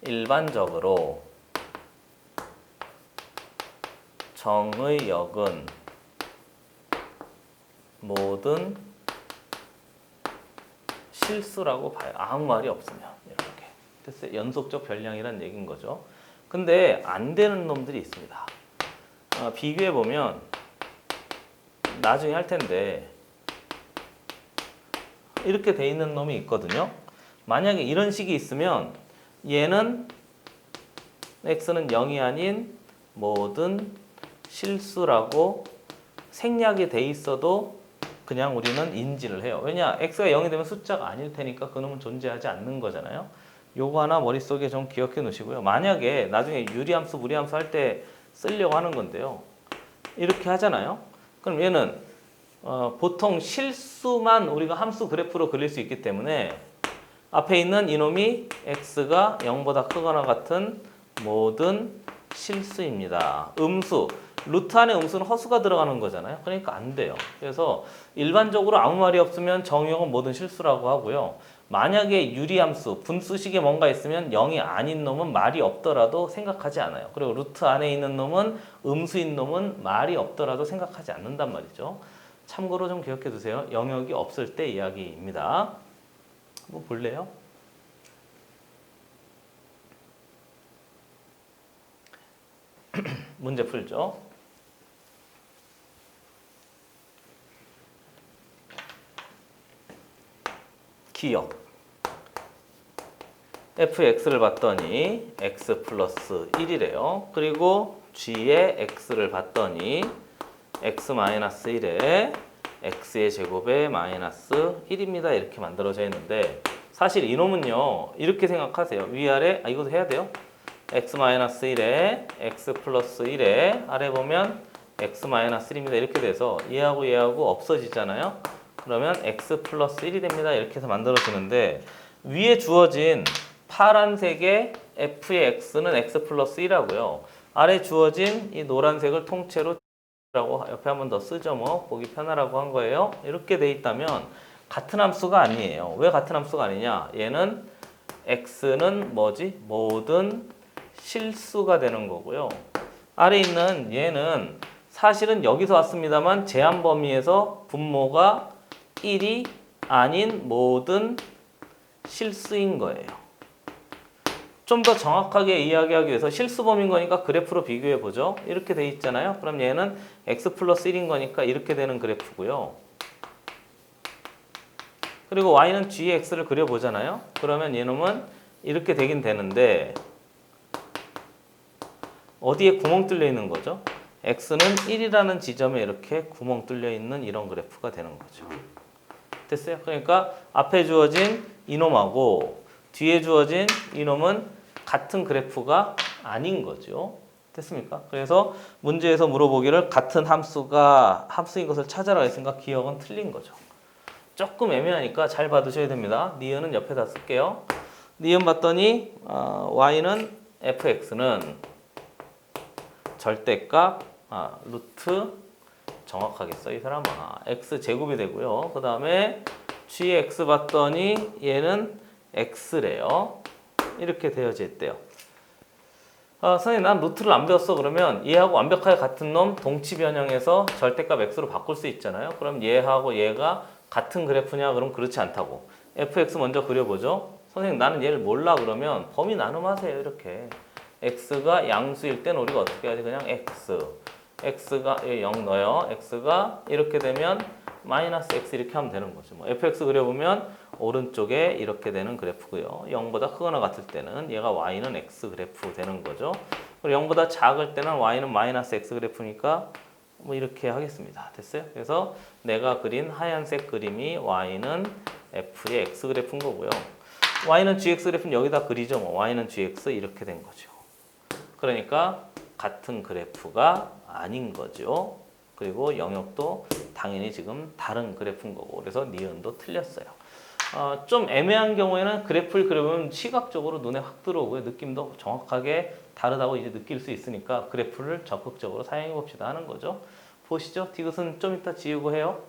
일반적으로 정의 역은 모든 실수라고 봐요. 아무 말이 없으면 이렇게. 됐어요. 연속적 별량이라는 얘기인 거죠. 근데 안 되는 놈들이 있습니다. 비교해 보면 나중에 할 텐데 이렇게 돼 있는 놈이 있거든요. 만약에 이런 식이 있으면 얘는 x는 0이 아닌 모든 실수라고 생략이 돼 있어도 그냥 우리는 인지를 해요. 왜냐? x가 0이 되면 숫자가 아닐 테니까 그놈은 존재하지 않는 거잖아요. 요거 하나 머릿속에 좀 기억해 놓으시고요. 만약에 나중에 유리함수, 무리함수 할 때 쓰려고 하는 건데요. 이렇게 하잖아요. 그럼 얘는 보통 실수만 우리가 함수 그래프로 그릴 수 있기 때문에 앞에 있는 이놈이 x가 0보다 크거나 같은 모든 실수입니다. 음수, 루트 안에 음수는 허수가 들어가는 거잖아요. 그러니까 안 돼요. 그래서 일반적으로 아무 말이 없으면 정역은 모든 실수라고 하고요. 만약에 유리함수, 분수식에 뭔가 있으면 0이 아닌 놈은 말이 없더라도 생각하지 않아요. 그리고 루트 안에 있는 놈은 음수인 놈은 말이 없더라도 생각하지 않는단 말이죠. 참고로 좀 기억해 두세요. 영역이 없을 때 이야기입니다. 한번 볼래요? 문제 풀죠. 기억. fx를 봤더니 x 플러스 1이래요. 그리고 g의 x를 봤더니 x 마이너스 1에 x의 제곱에 마이너스 1입니다. 이렇게 만들어져 있는데 사실 이놈은요. 이렇게 생각하세요. 위아래 이것도 해야 돼요. x 마이너스 1에 x 플러스 1에 아래 보면 x 마이너스 1입니다. 이렇게 돼서 얘하고 얘하고 없어지잖아요. 그러면 x 플러스 1이 됩니다. 이렇게 해서 만들어지는데 위에 주어진 파란색의 f의 x는 x 플러스 1하고요. 아래 주어진 이 노란색을 통째로 라고 옆에 한 번 더 쓰죠. 뭐 보기 편하라고 한 거예요. 이렇게 돼 있다면 같은 함수가 아니에요. 왜 같은 함수가 아니냐? 얘는 x는 뭐지? 모든 실수가 되는 거고요. 아래 있는 얘는 사실은 여기서 왔습니다만 제한 범위에서 분모가 1이 아닌 모든 실수인 거예요. 좀 더 정확하게 이야기하기 위해서 실수범인 거니까 그래프로 비교해 보죠. 이렇게 돼 있잖아요. 그럼 얘는 x 플러스 1인 거니까 이렇게 되는 그래프고요. 그리고 y는 gx를 그려보잖아요. 그러면 얘놈은 이렇게 되긴 되는데 어디에 구멍 뚫려 있는 거죠? x는 1이라는 지점에 이렇게 구멍 뚫려 있는 이런 그래프가 되는 거죠. 됐어요? 그러니까 앞에 주어진 이놈하고 뒤에 주어진 이놈은 같은 그래프가 아닌 거죠. 됐습니까? 그래서 문제에서 물어보기를 같은 함수가 함수인 것을 찾아라 했으니까 기억은 틀린 거죠. 조금 애매하니까 잘 봐두셔야 됩니다. 니은은 옆에다 쓸게요. 니은 봤더니 y는 fx는 절대값 루트 정확하게 써 이 사람아 x 제곱이 되고요. 그 다음에 gx 봤더니 얘는 x래요. 이렇게 되어져 있대요. 선생님 난 루트를 안 배웠어. 그러면 얘하고 완벽하게 같은 놈 동치 변형해서 절대값 x로 바꿀 수 있잖아요. 그럼 얘하고 얘가 같은 그래프냐? 그럼 그렇지 않다고. fx 먼저 그려보죠. 선생님 나는 얘를 몰라. 그러면 범위 나눔하세요. 이렇게 x가 양수일 땐 우리가 어떻게 해야지? 그냥 x가 0 넣어요. x가 이렇게 되면 마이너스 x 이렇게 하면 되는 거죠. 뭐 fx 그려보면 오른쪽에 이렇게 되는 그래프고요. 0보다 크거나 같을 때는 얘가 y는 x 그래프 되는 거죠. 그리고 0보다 작을 때는 y는 마이너스 x 그래프니까 뭐 이렇게 하겠습니다. 됐어요? 그래서 내가 그린 하얀색 그림이 y는 f의 x 그래프인 거고요. y는 gx 그래프는 여기다 그리죠. 뭐 y는 gx 이렇게 된 거죠. 그러니까 같은 그래프가 아닌 거죠. 그리고 영역도 당연히 지금 다른 그래프인 거고 그래서 니은도 틀렸어요. 좀 애매한 경우에는 그래프를 그려보면 시각적으로 눈에 확 들어오고요. 느낌도 정확하게 다르다고 이제 느낄 수 있으니까 그래프를 적극적으로 사용해 봅시다 하는 거죠. 보시죠. 디귿은 좀 이따 지우고 해요.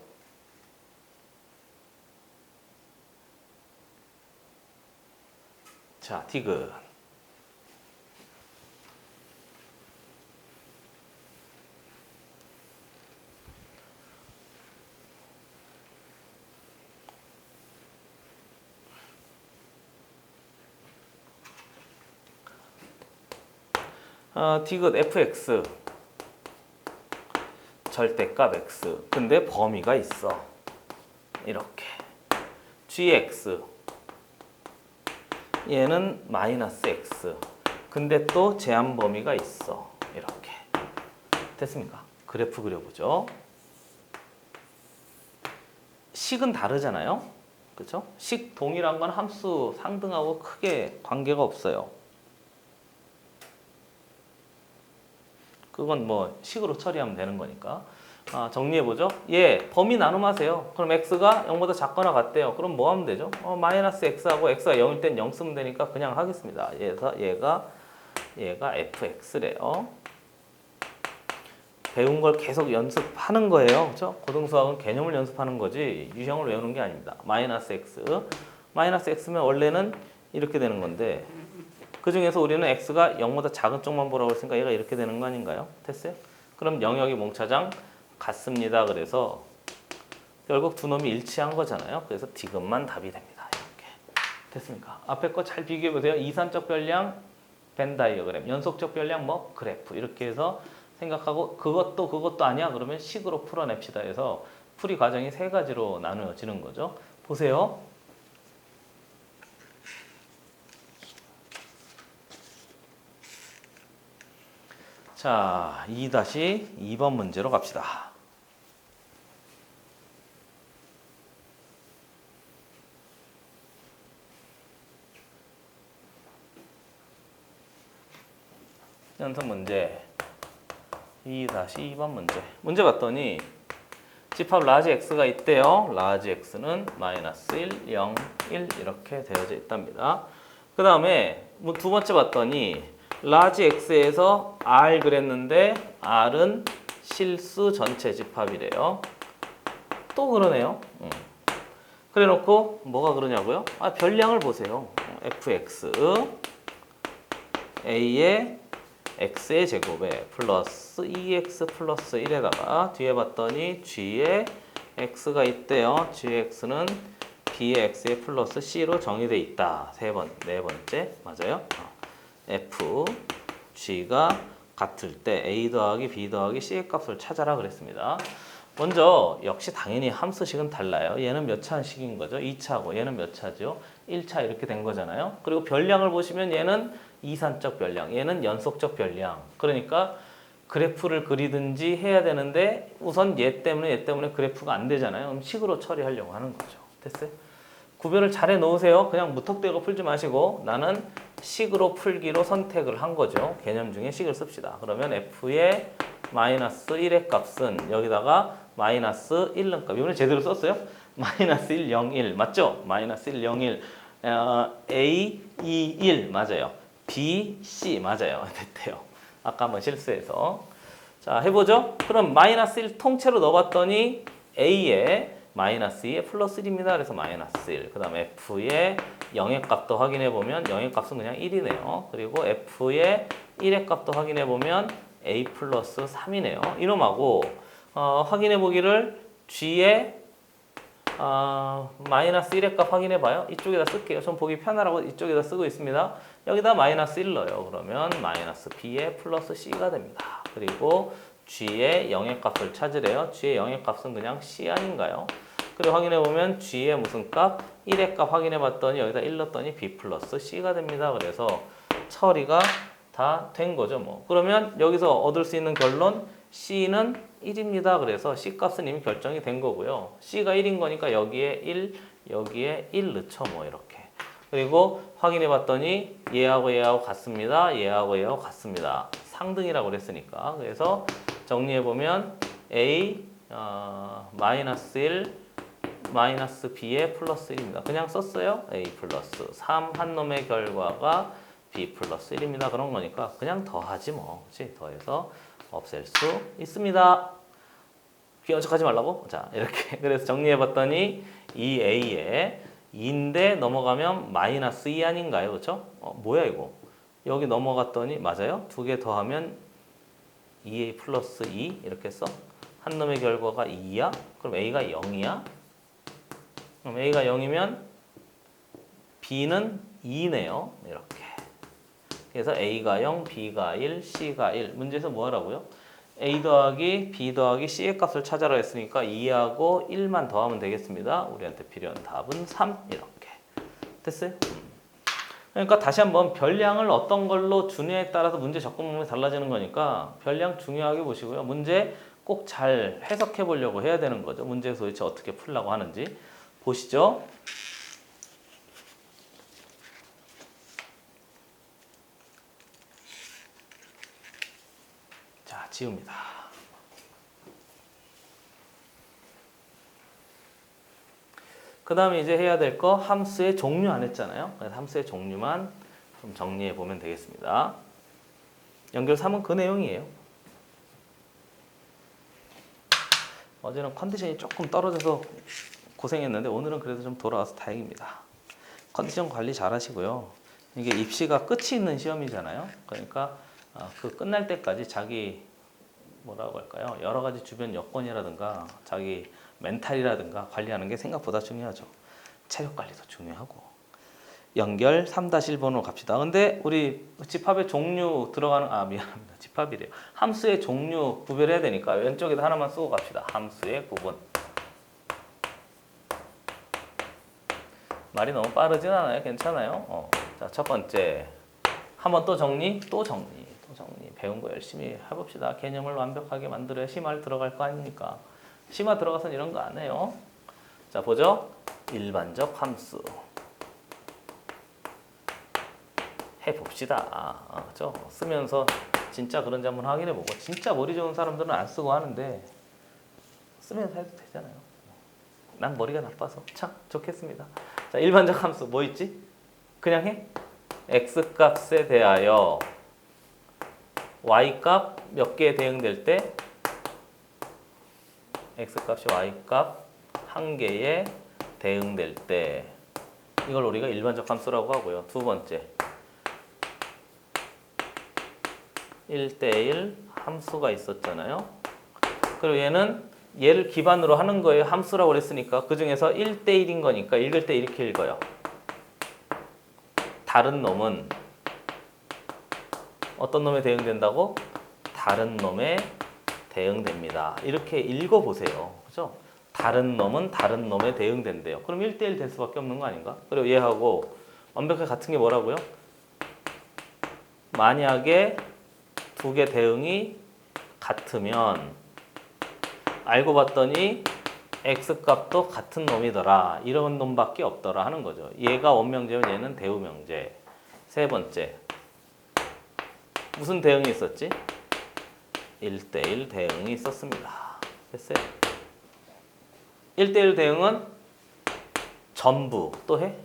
자, 디귿. 디귿 fx 절대값 x 근데 범위가 있어 이렇게 gx 얘는 마이너스 x 근데 또 제한 범위가 있어 이렇게 됐습니까? 그래프 그려보죠. 식은 다르잖아요. 그렇죠? 식 동일한 건 함수 상등하고 크게 관계가 없어요. 그건 뭐 식으로 처리하면 되는 거니까. 정리해보죠. 얘 범위 나눔하세요. 그럼 x가 0보다 작거나 같대요. 그럼 뭐 하면 되죠? 마이너스 x하고 x가 0일 땐 0 쓰면 되니까 그냥 하겠습니다. 그래서 얘가 fx래요. 배운 걸 계속 연습하는 거예요. 그렇죠? 고등수학은 개념을 연습하는 거지 유형을 외우는 게 아닙니다. 마이너스 x. 마이너스 x면 원래는 이렇게 되는 건데 그 중에서 우리는 x가 0보다 작은 쪽만 보라고 했으니까 얘가 이렇게 되는 거 아닌가요? 됐어요? 그럼 영역이 몽차장 같습니다. 그래서 결국 두 놈이 일치한 거잖아요. 그래서 디귿만 답이 됩니다. 이렇게 됐습니까? 앞에 거 잘 비교해 보세요. 이산적 별량 벤 다이어그램, 연속적 별량 뭐 그래프 이렇게 해서 생각하고 그것도 아니야 그러면 식으로 풀어냅시다 해서 풀이 과정이 세 가지로 나누어지는 거죠. 보세요. 자, 2-2번 문제로 갑시다. 연습 문제 2-2번 문제. 문제 봤더니 집합 라지 x가 있대요. 라지 x는 마이너스 1, 0, 1 이렇게 되어져 있답니다. 그 다음에 두 번째 봤더니 라지 x에서 r 그랬는데 r은 실수 전체 집합이래요. 또 그러네요. 그래 놓고 뭐가 그러냐고요? 별량을 보세요. fx a의 x의 제곱에 플러스 2x 플러스 1에다가 뒤에 봤더니 g에 x가 있대요. gx는 b의 x의 플러스 c로 정의돼 있다. 네 번째 맞아요? f g가 같을 때 a 더하기 b 더하기 c의 값을 찾아라 그랬습니다. 먼저 역시 당연히 함수식은 달라요. 얘는 몇 차식인 거죠? 2차고 얘는 몇 차죠? 1차 이렇게 된 거잖아요. 그리고 별량을 보시면 얘는 이산적 별량, 얘는 연속적 별량. 그러니까 그래프를 그리든지 해야 되는데 우선 얘 때문에 그래프가 안 되잖아요. 그럼 식으로 처리하려고 하는 거죠. 됐어요? 구별을 잘 해 놓으세요. 그냥 무턱대고 풀지 마시고 나는 식으로 풀기로 선택을 한 거죠. 개념 중에 식을 씁시다. 그러면 f의 마이너스 1의 값은 여기다가 마이너스 1는 값. 이번에 제대로 썼어요? 마이너스 1, 0, 1 맞죠? 마이너스 1, 0, 1 A, 2, 1 맞아요. B, C 맞아요. 됐대요. 아까 한번 실수해서. 자 해보죠. 그럼 마이너스 1 통째로 넣어봤더니 A에 마이너스 2에 플러스 1입니다. 그래서 마이너스 1. 그 다음에 F의 0의 값도 확인해보면 0의 값은 그냥 1이네요. 그리고 F의 1의 값도 확인해보면 A 플러스 3이네요. 이놈하고 확인해보기를 G의 마이너스 1의 값 확인해봐요. 이쪽에다 쓸게요. 전 보기 편하라고 이쪽에다 쓰고 있습니다. 여기다 마이너스 1 넣어요. 그러면 마이너스 B의 플러스 C가 됩니다. 그리고 G의 0의 값을 찾으래요. G의 0의 값은 그냥 C 아닌가요? 그리고 확인해보면 G의 무슨 값? 1의 값 확인해봤더니 여기다 1 넣었더니 B 플러스 C가 됩니다. 그래서 처리가 다 된 거죠. 뭐. 그러면 여기서 얻을 수 있는 결론 C는 1입니다. 그래서 C 값은 이미 결정이 된 거고요. C가 1인 거니까 여기에 1, 여기에 1 넣죠. 뭐 이렇게. 그리고 확인해 봤더니 얘하고 얘하고 같습니다. 얘하고 얘하고 같습니다. 상등이라고 그랬으니까. 그래서 정리해 보면 A 마이너스 1 마이너스 B의 플러스 1입니다. 그냥 썼어요. A 플러스 3 한 놈의 결과가 B 플러스 1입니다. 그런 거니까 그냥 더하지 뭐. 그치? 더해서 없앨 수 있습니다. 귀여운 척하지 말라고. 자 이렇게 그래서 정리해 봤더니 이 A에 2인데 넘어가면 마이너스 2 아닌가요? 그렇죠? 뭐야 이거? 여기 넘어갔더니 맞아요? 두 개 더하면 2A 플러스 2 이렇게 써? 한 놈의 결과가 2야? 그럼 A가 0이야? 그럼 A가 0이면 B는 2네요. 이렇게. 그래서 A가 0, B가 1, C가 1. 문제에서 뭐 하라고요? A 더하기 B 더하기 C의 값을 찾아라 했으니까 2하고 1만 더하면 되겠습니다. 우리한테 필요한 답은 3 이렇게. 됐어요? 그러니까 다시 한번 별량을 어떤 걸로 주느냐에 따라서 문제 접근 방법이 달라지는 거니까 별량 중요하게 보시고요. 문제 꼭 잘 해석해 보려고 해야 되는 거죠. 문제에서 도대체 어떻게 풀려고 하는지 보시죠. 자, 지웁니다. 그 다음에 이제 해야 될 거 함수의 종류 안 했잖아요. 그래서 함수의 종류만 좀 정리해 보면 되겠습니다. 연결 3은 그 내용이에요. 어제는 컨디션이 조금 떨어져서 고생했는데 오늘은 그래도 좀 돌아와서 다행입니다. 컨디션 관리 잘 하시고요. 이게 입시가 끝이 있는 시험이잖아요. 그러니까 그 끝날 때까지 자기 뭐라고 할까요? 여러 가지 주변 여건이라든가 자기 멘탈이라든가 관리하는 게 생각보다 중요하죠. 체력 관리도 중요하고. 연결 3-1번으로 갑시다. 근데 우리 집합의 종류 들어가는 미안합니다. 집합이래요. 함수의 종류 구별해야 되니까 왼쪽에다 하나만 쓰고 갑시다. 함수의 구분. 말이 너무 빠르진 않아요. 괜찮아요. 자, 첫 번째. 한번 또 정리, 또 정리. 배운 거 열심히 해봅시다. 개념을 완벽하게 만들어야 심화를 들어갈 거 아닙니까? 심화 들어가선 이런 거 안 해요. 자, 보죠. 일반적 함수. 해봅시다. 그렇죠? 쓰면서 진짜 그런지 한번 확인해보고. 진짜 머리 좋은 사람들은 안 쓰고 하는데 쓰면서 해도 되잖아요. 난 머리가 나빠서 참 좋겠습니다. 자, 일반적 함수 뭐 있지? 그냥 해. x값에 대하여 y값 몇 개에 대응될 때 x값이 y값 한 개에 대응될 때 이걸 우리가 일반적 함수라고 하고요. 두 번째 1대1 함수가 있었잖아요. 그리고 얘는 얘를 기반으로 하는 거예요. 함수라고 그랬으니까 그 중에서 1대1인 거니까 읽을 때 이렇게 읽어요. 다른 놈은 어떤 놈에 대응된다고? 다른 놈에 대응됩니다. 이렇게 읽어보세요. 그죠? 다른 놈은 다른 놈에 대응된대요. 그럼 1대1 될 수밖에 없는 거 아닌가? 그리고 얘하고 완벽하게 같은 게 뭐라고요? 만약에 두 개 대응이 같으면 알고 봤더니 x값도 같은 놈이더라. 이런 놈밖에 없더라 하는 거죠. 얘가 원명제면 얘는 대우명제. 세 번째, 무슨 대응이 있었지? 1대1 대응이 있었습니다. 됐어요? 1대1 대응은 전부 또 해?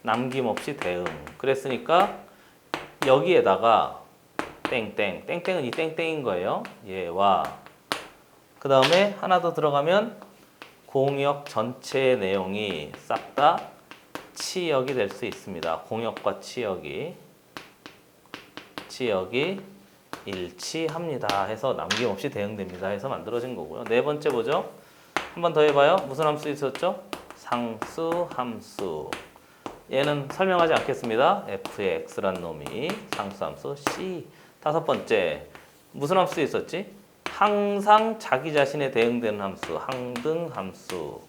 남김없이 대응. 그랬으니까 여기에다가 땡땡, 땡땡은 이 땡땡인 거예요. 얘와 그 다음에 하나 더 들어가면 공역 전체의 내용이 싹 다 치역이 될 수 있습니다. 공역과 치역이 일치합니다 해서 남김없이 대응됩니다 해서 만들어진 거고요. 네 번째 보죠. 한 번 더 해봐요. 무슨 함수 있었죠? 상수 함수. 얘는 설명하지 않겠습니다. f의 x란 놈이 상수 함수 C. 다섯 번째, 무슨 함수 있었지? 항상 자기 자신에 대응되는 함수, 항등함수.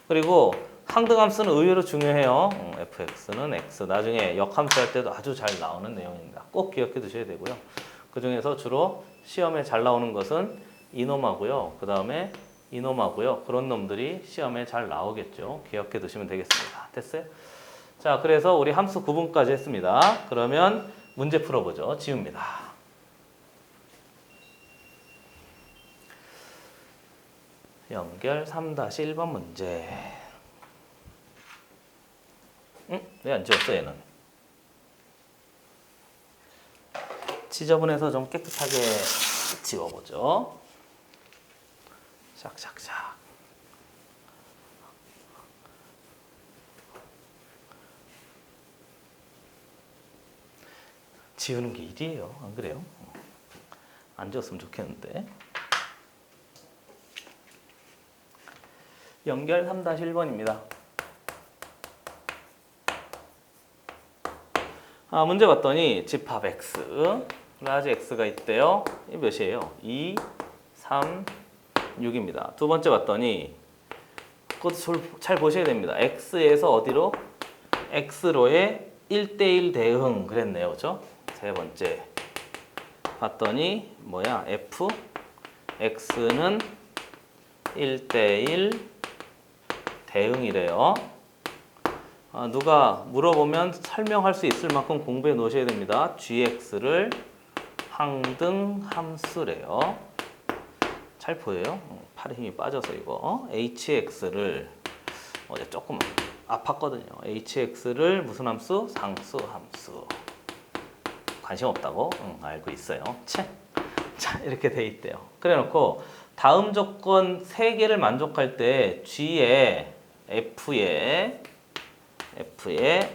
그리고 항등함수는 의외로 중요해요. fx는 x. 나중에 역함수 할 때도 아주 잘 나오는 내용입니다. 꼭 기억해 두셔야 되고요. 그 중에서 주로 시험에 잘 나오는 것은 이놈하고요. 그 다음에 이놈하고요. 그런 놈들이 시험에 잘 나오겠죠. 기억해 두시면 되겠습니다. 됐어요? 자, 그래서 우리 함수 구분까지 했습니다. 그러면 문제 풀어보죠. 지웁니다. 연결 3-1번 문제. 왜 안 지웠어 얘는? 지저분해서 좀 깨끗하게 지워보죠. 샥샥샥. 지우는 게 일이에요. 안 그래요? 안 지웠으면 좋겠는데. 연결 3-1번입니다. 문제 봤더니 집합 x, 라지 x가 있대요. 이 몇이에요? 2, 3, 6입니다. 두 번째 봤더니 그것도 잘 보셔야 됩니다. x에서 어디로? x로의 1대1 대응 그랬네요. 그렇죠? 세 번째 봤더니 뭐야? f, x는 1대1 대응이래요. 누가 물어보면 설명할 수 있을 만큼 공부해 놓으셔야 됩니다. gx를 항등함수래요. 잘 보여요? 팔에 힘이 빠져서 이거 hx를 어제 조금 아팠거든요. hx를 무슨 함수? 상수함수. 관심 없다고? 알고 있어요. 자, 이렇게 돼 있대요. 그래 놓고 다음 조건 3개를 만족할 때 g에 f에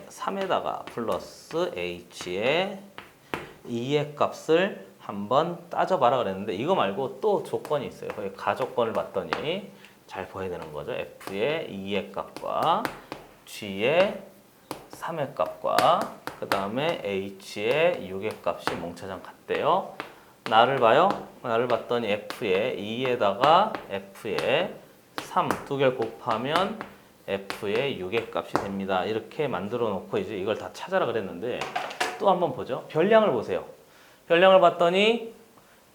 3에다가 플러스 h에 2의 값을 한번 따져봐라 그랬는데 이거 말고 또 조건이 있어요. 거기 가조건을 봤더니 잘 보여야 되는 거죠. f의 2의 값과 g의 3의 값과 그 다음에 h의 6의 값이 몽차장 같대요. 나를 봐요. 나를 봤더니 f의 2에다가 f의 3 두 개를 곱하면 f의 6의 값이 됩니다. 이렇게 만들어 놓고 이제 이걸 다 찾아라 그랬는데 또 한번 보죠. 별량을 보세요. 별량을 봤더니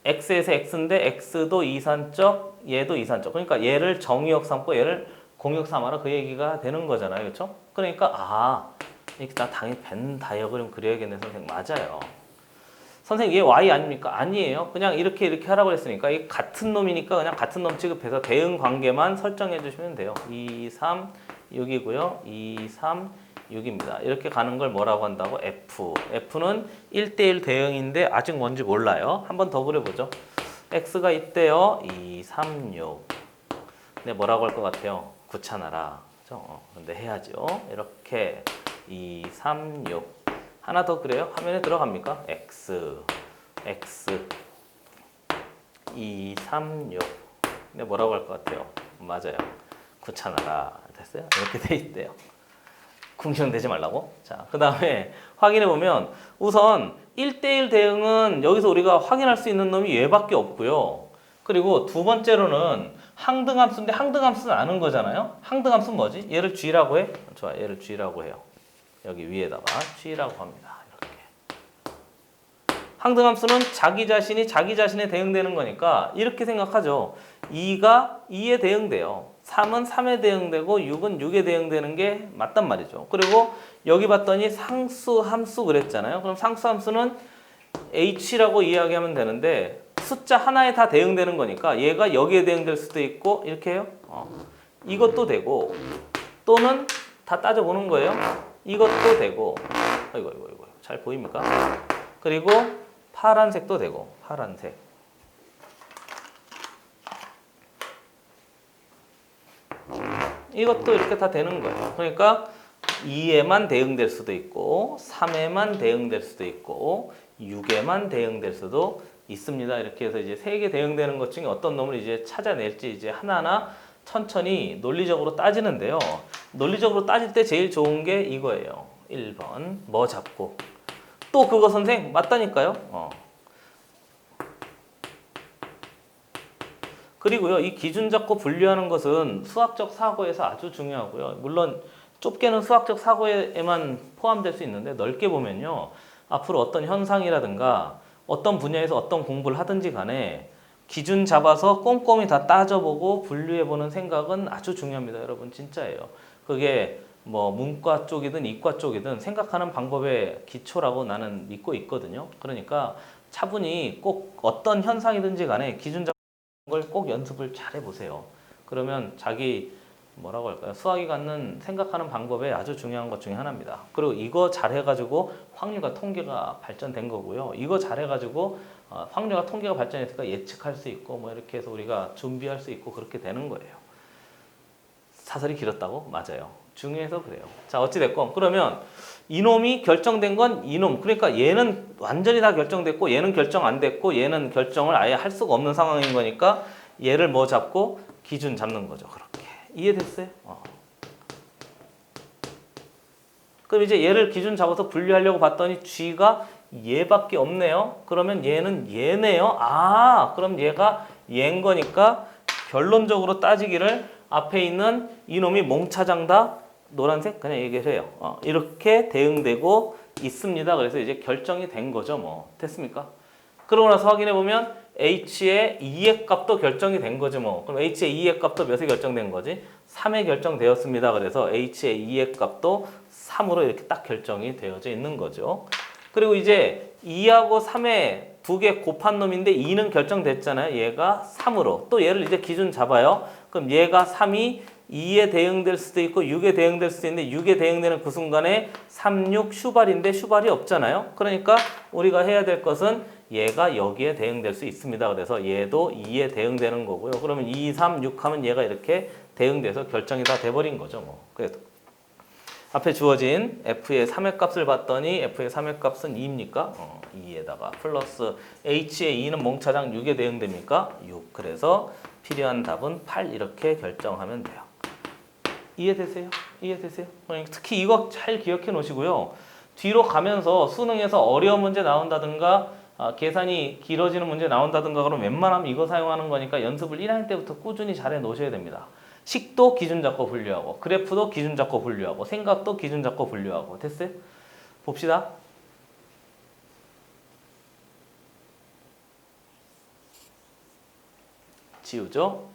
x에서 x인데 x도 이산적, 얘도 이산적. 그러니까 얘를 정의역 삼고 얘를 공역 삼아라 그 얘기가 되는 거잖아요. 그렇죠? 그러니까 이렇게 나 당연히 벤 다이어그램 그려야겠네 선생님. 맞아요. 선생님 얘 y 아닙니까? 아니에요. 그냥 이렇게 하라고 했으니까 이게 같은 놈이니까 그냥 같은 놈 취급해서 대응 관계만 설정해 주시면 돼요. 2, 3, 6이고요. 2, 3, 6입니다. 이렇게 가는 걸 뭐라고 한다고? F. F는 1대1 대응인데 아직 뭔지 몰라요. 한 번 더 그려보죠. X가 있대요. 2, 3, 6. 근데 뭐라고 할 것 같아요? 구차나라. 그죠? 근데 해야죠. 이렇게 2, 3, 6. 하나 더 그래요? 화면에 들어갑니까? X, 2, 3, 6. 근데 뭐라고 할 것 같아요? 맞아요. 귀찮아라. 됐어요? 이렇게 돼 있대요. 궁시렁대지 말라고. 자, 그 다음에 확인해 보면 우선 1대1 대응은 여기서 우리가 확인할 수 있는 놈이 얘밖에 없고요. 그리고 두 번째로는 항등함수인데 항등함수는 아는 거잖아요. 항등함수는 뭐지? 얘를 G라고 해? 좋아, 얘를 G라고 해요. 여기 위에다가 G라고 합니다. 이렇게. 항등함수는 자기 자신에 대응되는 거니까 이렇게 생각하죠. 2가 2에 대응돼요. 3은 3에 대응되고 6은 6에 대응되는 게 맞단 말이죠. 그리고 여기 봤더니 상수, 함수 그랬잖아요. 그럼 상수, 함수는 H라고 이야기하면 되는데 숫자 하나에 다 대응되는 거니까 얘가 여기에 대응될 수도 있고 이렇게 해요. 이것도 되고 또는 다 따져보는 거예요. 이것도 되고 이거 잘 보입니까? 그리고 파란색도 되고 파란색 이것도 이렇게 다 되는 거예요. 그러니까 2에만 대응될 수도 있고 3에만 대응될 수도 있고 6에만 대응될 수도 있습니다. 이렇게 해서 이제 3개 대응되는 것 중에 어떤 놈을 이제 찾아낼지 이제 하나하나 천천히 논리적으로 따지는데요. 논리적으로 따질 때 제일 좋은 게 이거예요. 1번 뭐 잡고 또 그거 선생 맞다니까요. 그리고요, 이 기준 잡고 분류하는 것은 수학적 사고에서 아주 중요하고요. 물론 좁게는 수학적 사고에만 포함될 수 있는데 넓게 보면요, 앞으로 어떤 현상이라든가 어떤 분야에서 어떤 공부를 하든지 간에 기준 잡아서 꼼꼼히 다 따져보고 분류해보는 생각은 아주 중요합니다. 여러분 진짜예요. 그게 뭐 문과 쪽이든 이과 쪽이든 생각하는 방법의 기초라고 나는 믿고 있거든요. 그러니까 차분히 꼭 어떤 현상이든지 간에 기준 잡고 걸 꼭 연습을 잘 해보세요. 그러면 자기 뭐라고 할까요? 수학이 갖는 생각하는 방법에 아주 중요한 것 중에 하나입니다. 그리고 이거 잘 해가지고 확률과 통계가 발전된 거고요. 이거 잘 해가지고 확률과 통계가 발전했으니까 예측할 수 있고 뭐 이렇게 해서 우리가 준비할 수 있고 그렇게 되는 거예요. 사설이 길었다고? 맞아요. 중요해서 그래요. 자, 어찌됐건 그러면 이놈이 결정된 건 이놈. 그러니까 얘는 완전히 다 결정됐고 얘는 결정 안 됐고 얘는 결정을 아예 할 수가 없는 상황인 거니까 얘를 뭐 잡고 기준 잡는 거죠. 그렇게. 이해됐어요? 그럼 이제 얘를 기준 잡아서 분류하려고 봤더니 G가 얘밖에 없네요. 그러면 얘는 얘네요. 그럼 얘가 얘인 거니까 결론적으로 따지기를 앞에 있는 이놈이 몽차장다 노란색 그냥 얘기를 해요. 이렇게 대응되고 있습니다. 그래서 이제 결정이 된 거죠. 뭐 됐습니까? 그러고 나서 확인해 보면 H의 2의 값도 결정이 된 거죠. 뭐 그럼 H의 2의 값도 몇에 결정된 거지? 3에 결정되었습니다. 그래서 H의 2의 값도 3으로 이렇게 딱 결정이 되어져 있는 거죠. 그리고 이제 2하고 3에 두 개 곱한 놈인데 2는 결정됐잖아요. 얘가 3으로. 또 얘를 이제 기준 잡아요. 그럼 얘가 3이 2에 대응될 수도 있고 6에 대응될 수도 있는데 6에 대응되는 그 순간에 3, 6 슈발인데 슈발이 없잖아요. 그러니까 우리가 해야 될 것은 얘가 여기에 대응될 수 있습니다. 그래서 얘도 2에 대응되는 거고요. 그러면 2, 3, 6 하면 얘가 이렇게 대응돼서 결정이 다 돼버린 거죠. 뭐. 그래도 앞에 주어진 F의 3의 값을 봤더니 F의 3의 값은 2입니까? 2에다가 플러스 H의 2는 몽차장 6에 대응됩니까? 6. 그래서 필요한 답은 8 이렇게 결정하면 돼요. 이해되세요? 이해되세요? 특히 이거 잘 기억해 놓으시고요. 뒤로 가면서 수능에서 어려운 문제 나온다든가 계산이 길어지는 문제 나온다든가 그러면 웬만하면 이거 사용하는 거니까 연습을 1학년 때부터 꾸준히 잘 해 놓으셔야 됩니다. 식도 기준 잡고 분류하고 그래프도 기준 잡고 분류하고 생각도 기준 잡고 분류하고 됐어요? 봅시다. 지우죠?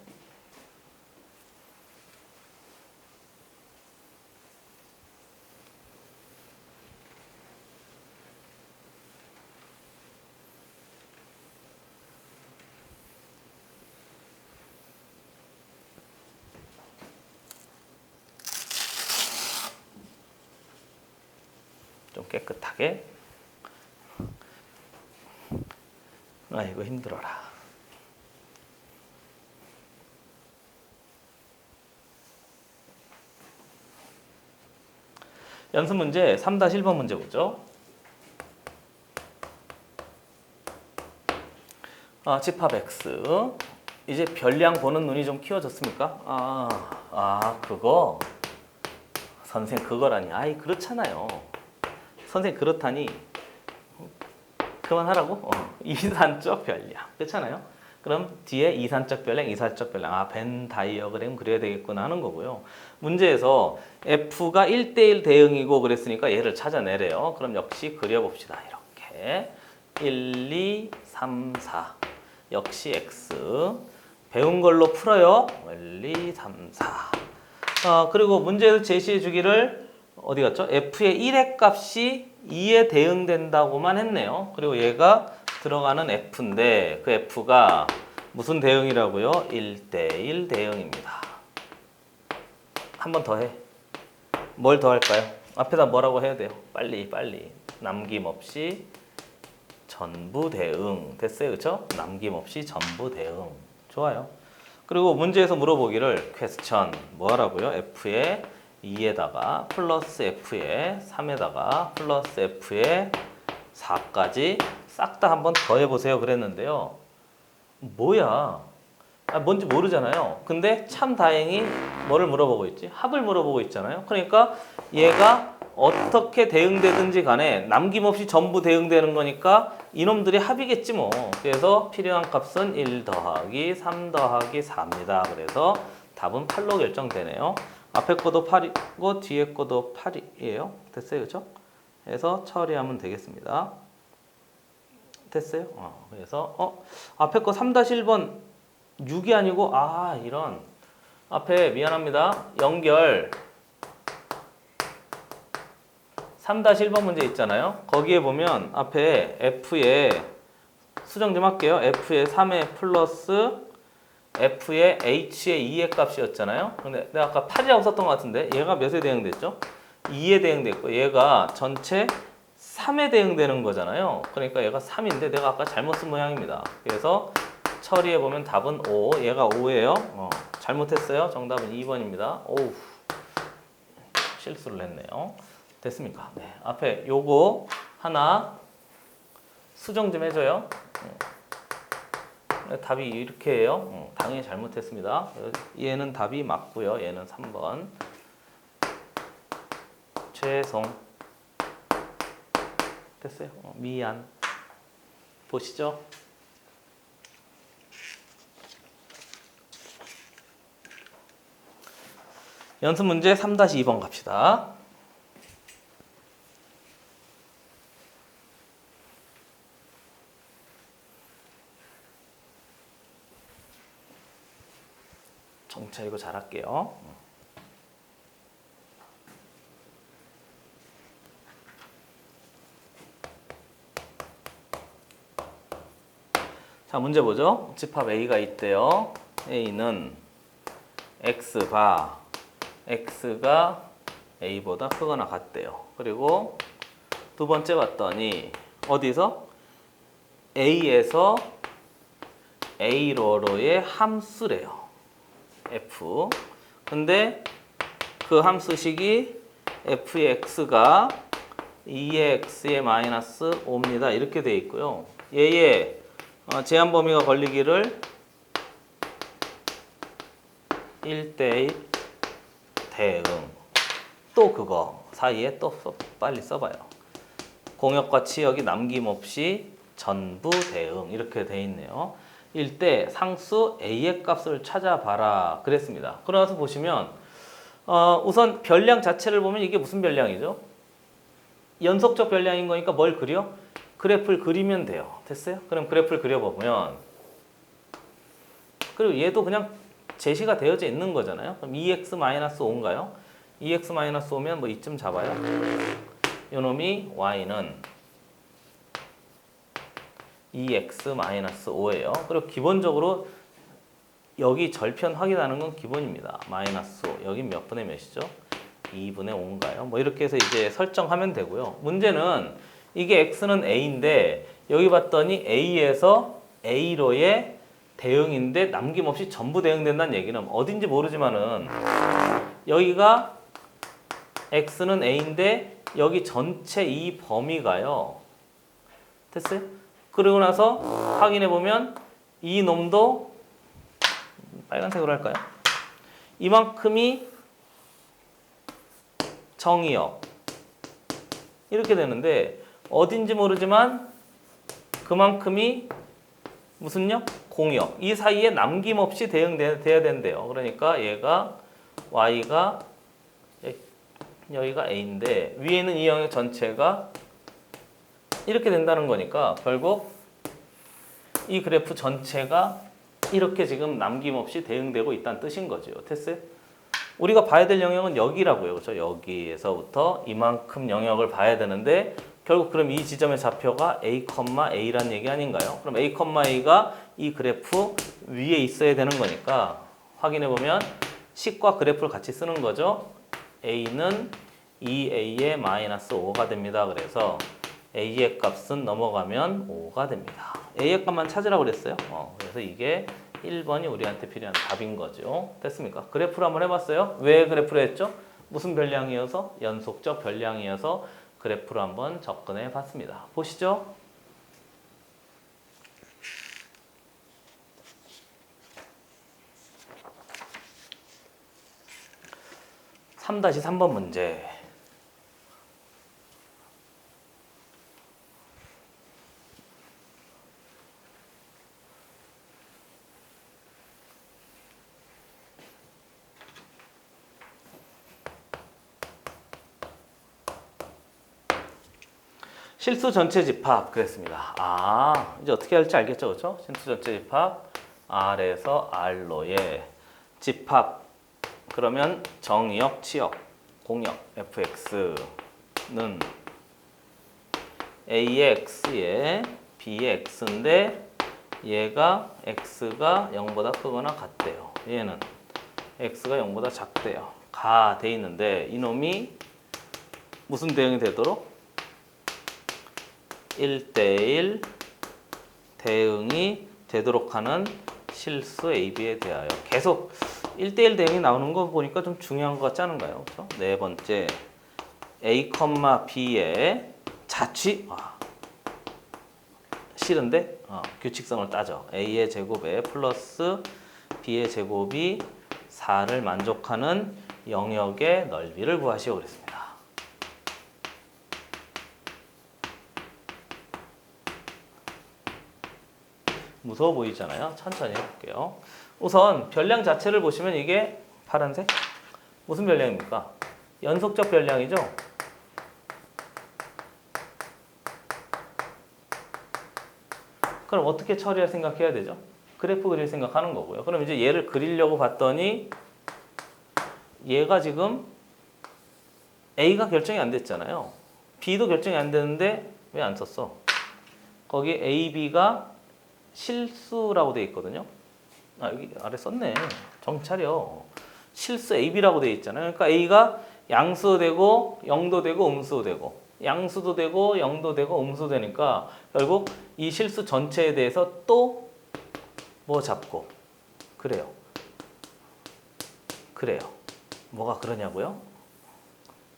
좀 깨끗하게. 아이고 힘들어라. 연습 문제 3-1번 문제 보죠. 집합 X 이제 별량 보는 눈이 좀 키워졌습니까? 그거 선생 그거라니. 아이 그렇잖아요. 선생 그렇다니 그만하라고. 이산적 별량 그렇잖아요. 그럼 뒤에 이산적 별량, 이산적 별량. 벤 다이어그램 그려야 되겠구나 하는 거고요. 문제에서 F가 1대1 대응이고 그랬으니까 얘를 찾아내래요. 그럼 역시 그려봅시다. 이렇게 1, 2, 3, 4 역시 X 배운 걸로 풀어요. 1, 2, 3, 4 그리고 문제에서 제시해 주기를 어디 갔죠? F의 1의 값이 2에 대응된다고만 했네요. 그리고 얘가 들어가는 F인데 그 F가 무슨 대응이라고요? 1대1 대응입니다. 한 번 더 해. 뭘 더 할까요? 앞에다 뭐라고 해야 돼요? 빨리 남김없이 전부 대응. 됐어요, 그렇죠? 남김없이 전부 대응. 좋아요. 그리고 문제에서 물어보기를 퀘스천 뭐 하라고요? F의 2에다가 플러스 F의 3에다가 플러스 F의 4까지 싹 다 한번 더 해보세요 그랬는데요. 뭐야? 뭔지 모르잖아요. 근데 참 다행히 뭐를 물어보고 있지? 합을 물어보고 있잖아요. 그러니까 얘가 어떻게 대응되든지 간에 남김없이 전부 대응되는 거니까 이놈들이 합이겠지 뭐. 그래서 필요한 값은 1 더하기 3 더하기 4입니다. 그래서 답은 8로 결정되네요. 앞에 거도 8이고 뒤에 거도 8이에요. 됐어요, 그렇죠? 그래서 처리하면 되겠습니다. 됐어요? 그래서 앞에 거 3-1번 6이 아니고 이런 앞에 미안합니다. 연결 3-1번 문제 있잖아요. 거기에 보면 앞에 F에 수정 좀 할게요. F의 3의 플러스 F의 H의 2의 값이었잖아요. 근데 내가 아까 8이라고 썼던 것 같은데 얘가 몇에 대응됐죠? 2에 대응됐고 얘가 전체 3에 대응되는 거잖아요. 그러니까 얘가 3인데 내가 아까 잘못 쓴 모양입니다. 그래서 처리해보면 답은 5. 얘가 5예요. 잘못했어요. 정답은 2번입니다. 오우, 실수를 했네요. 됐습니까? 네. 앞에 요거 하나 수정 좀 해줘요. 답이 이렇게예요. 당연히 잘못했습니다. 얘는 답이 맞고요. 얘는 3번. 죄송. 됐어요. 미안. 보시죠. 연습 문제 3-2번 갑시다. 정차 이거 잘할게요. 자, 문제 보죠. 집합 A가 있대요. A는 X가 A보다 크거나 같대요. 그리고 두 번째 봤더니 어디서? A에서 A로의 함수래요. F. 근데 그 함수식이 F의 X가 2의 X의 마이너스 5입니다. 이렇게 돼 있고요. 얘의 제한 범위가 걸리기를 1대1 대응. 또 그거 사이에 또 빨리 써봐요. 공역과 치역이 남김없이 전부 대응. 이렇게 돼 있네요. 일대 상수 A의 값을 찾아봐라 그랬습니다. 그러나서 보시면 우선 별량 자체를 보면 이게 무슨 별량이죠? 연속적 별량인 거니까 뭘 그려? 그래프를 그리면 돼요. 됐어요? 그럼 그래프를 그려보면 그리고 얘도 그냥 제시가 되어져 있는 거잖아요. 그럼 2x-5인가요? 2x-5면 뭐 이쯤 잡아요. 요놈이 y는 2x-5예요. 그리고 기본적으로 여기 절편 확인하는 건 기본입니다. 마이너스 5. 여기 몇 분의 몇이죠? 2분의 5인가요? 뭐 이렇게 해서 이제 설정하면 되고요. 문제는 이게 x는 a인데 여기 봤더니 a에서 a로의 대응인데 남김없이 전부 대응된다는 얘기는 어딘지 모르지만은 여기가 x는 a인데 여기 전체 이 범위가요. 됐어요? 그러고 나서 확인해 보면 이 놈도 빨간색으로 할까요? 이만큼이 정의역 이렇게 되는데 어딘지 모르지만 그만큼이 무슨 역? 공역. 이 사이에 남김없이 대응돼야 된대요. 그러니까 얘가 y가 여기가 a인데 위에는 이 영역 전체가 이렇게 된다는 거니까 결국 이 그래프 전체가 이렇게 지금 남김없이 대응되고 있다는 뜻인 거죠. 됐어요? 우리가 봐야 될 영역은 여기라고요. 그렇죠? 여기에서부터 이만큼 영역을 봐야 되는데 결국 그럼 이 지점의 좌표가 a, a란 얘기 아닌가요? 그럼 a, a가 이 그래프 위에 있어야 되는 거니까 확인해 보면 식과 그래프를 같이 쓰는 거죠. a는 2a의 마이너스 5가 됩니다. 그래서 a의 값은 넘어가면 5가 됩니다. a의 값만 찾으라고 그랬어요. 그래서 이게 1번이 우리한테 필요한 답인 거죠. 됐습니까? 그래프를 한번 해봤어요. 왜 그래프를 했죠? 무슨 별량이어서? 연속적 별량이어서 그래프로 한번 접근해 봤습니다. 보시죠. 3-3번 문제. 실수 전체 집합 그랬습니다. 이제 어떻게 할지 알겠죠, 그렇죠? 실수 전체 집합 R에서 R로의 집합 그러면 정역, 치역, 공역 fx는 ax에 b의 x인데 얘가 x가 0보다 크거나 같대요. 얘는 x가 0보다 작대요. 가 돼 있는데 이놈이 무슨 대응이 되도록 1대1 대응이 되도록 하는 실수 AB에 대하여 계속 1대1 대응이 나오는 거 보니까 좀 중요한 것 같지 않은가요? 그렇죠? 네 번째 A, B의 자취 싫은데 규칙성을 따져. A의 제곱에 플러스 B의 제곱이 4를 만족하는 영역의 넓이를 구하시오 그랬습니다. 무서워 보이잖아요. 천천히 해볼게요. 우선 별량 자체를 보시면 이게 파란색? 무슨 별량입니까? 연속적 별량이죠? 그럼 어떻게 처리할 생각해야 되죠? 그래프 그릴 생각하는 거고요. 그럼 이제 얘를 그리려고 봤더니 얘가 지금 A가 결정이 안 됐잖아요. B도 결정이 안 되는데 왜 안 썼어? 거기 A, B가 실수라고 돼 있거든요. 여기 아래 썼네. 정신 차려. 실수 AB라고 돼 있잖아요. 그러니까 A가 양수도 되고 0도 되고 음수도 되고 양수도 되고 0도 되고 음수도 되니까 결국 이 실수 전체에 대해서 또 뭐 잡고 그래요. 뭐가 그러냐고요?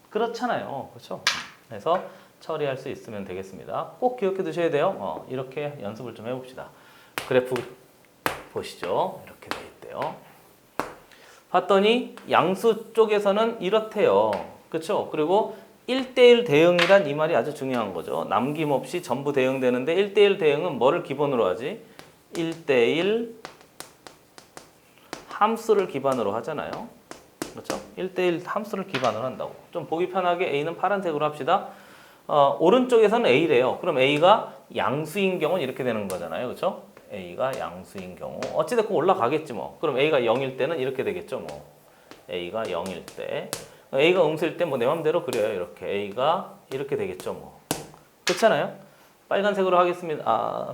그렇잖아요. 그렇죠? 그래서 처리할 수 있으면 되겠습니다. 꼭 기억해 두셔야 돼요. 이렇게 연습을 좀 해봅시다. 그래프 보시죠. 이렇게 돼 있대요. 봤더니 양수 쪽에서는 이렇대요. 그렇죠? 그리고 1대1 대응이란 이 말이 아주 중요한 거죠. 남김없이 전부 대응되는데 1대1 대응은 뭐를 기본으로 하지? 1대1 함수를 기반으로 하잖아요. 그렇죠? 1대1 함수를 기반으로 한다고. 좀 보기 편하게 A는 파란색으로 합시다. 오른쪽에서는 A래요. 그럼 A가 양수인 경우는 이렇게 되는 거잖아요. 그렇죠? A가 양수인 경우 어찌됐건 올라가겠지 뭐. 그럼 A가 0일 때는 이렇게 되겠죠 뭐. A가 0일 때 A가 음수일 때 뭐 내 맘대로 그려요. 이렇게 A가 이렇게 되겠죠 뭐. 그렇잖아요? 빨간색으로 하겠습니다.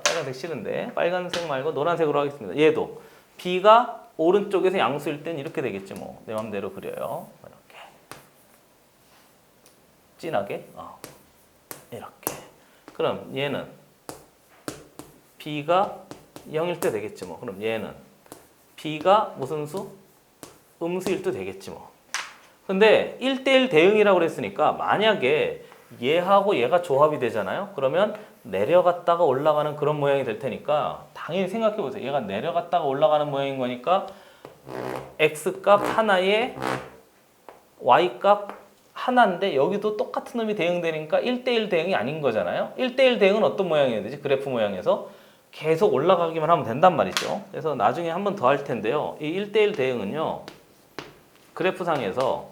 빨간색 싫은데 빨간색 말고 노란색으로 하겠습니다. 얘도 B가 오른쪽에서 양수일 땐 이렇게 되겠지 뭐. 내 맘대로 그려요. 이렇게 진하게 이렇게. 그럼 얘는 B가 0일 때 되겠지 뭐. 그럼 얘는 B가 무슨 수? 음수일 때 되겠지 뭐. 근데 1대1 대응이라고 그랬으니까 만약에 얘하고 얘가 조합이 되잖아요. 그러면 내려갔다가 올라가는 그런 모양이 될 테니까 당연히 생각해 보세요. 얘가 내려갔다가 올라가는 모양인 거니까 x값 하나에 y값 하나인데 여기도 똑같은 놈이 대응되니까 1대1 대응이 아닌 거잖아요. 1대1 대응은 어떤 모양이어야 되지? 그래프 모양에서 계속 올라가기만 하면 된단 말이죠. 그래서 나중에 한 번 더 할 텐데요. 이 1대1 대응은요. 그래프상에서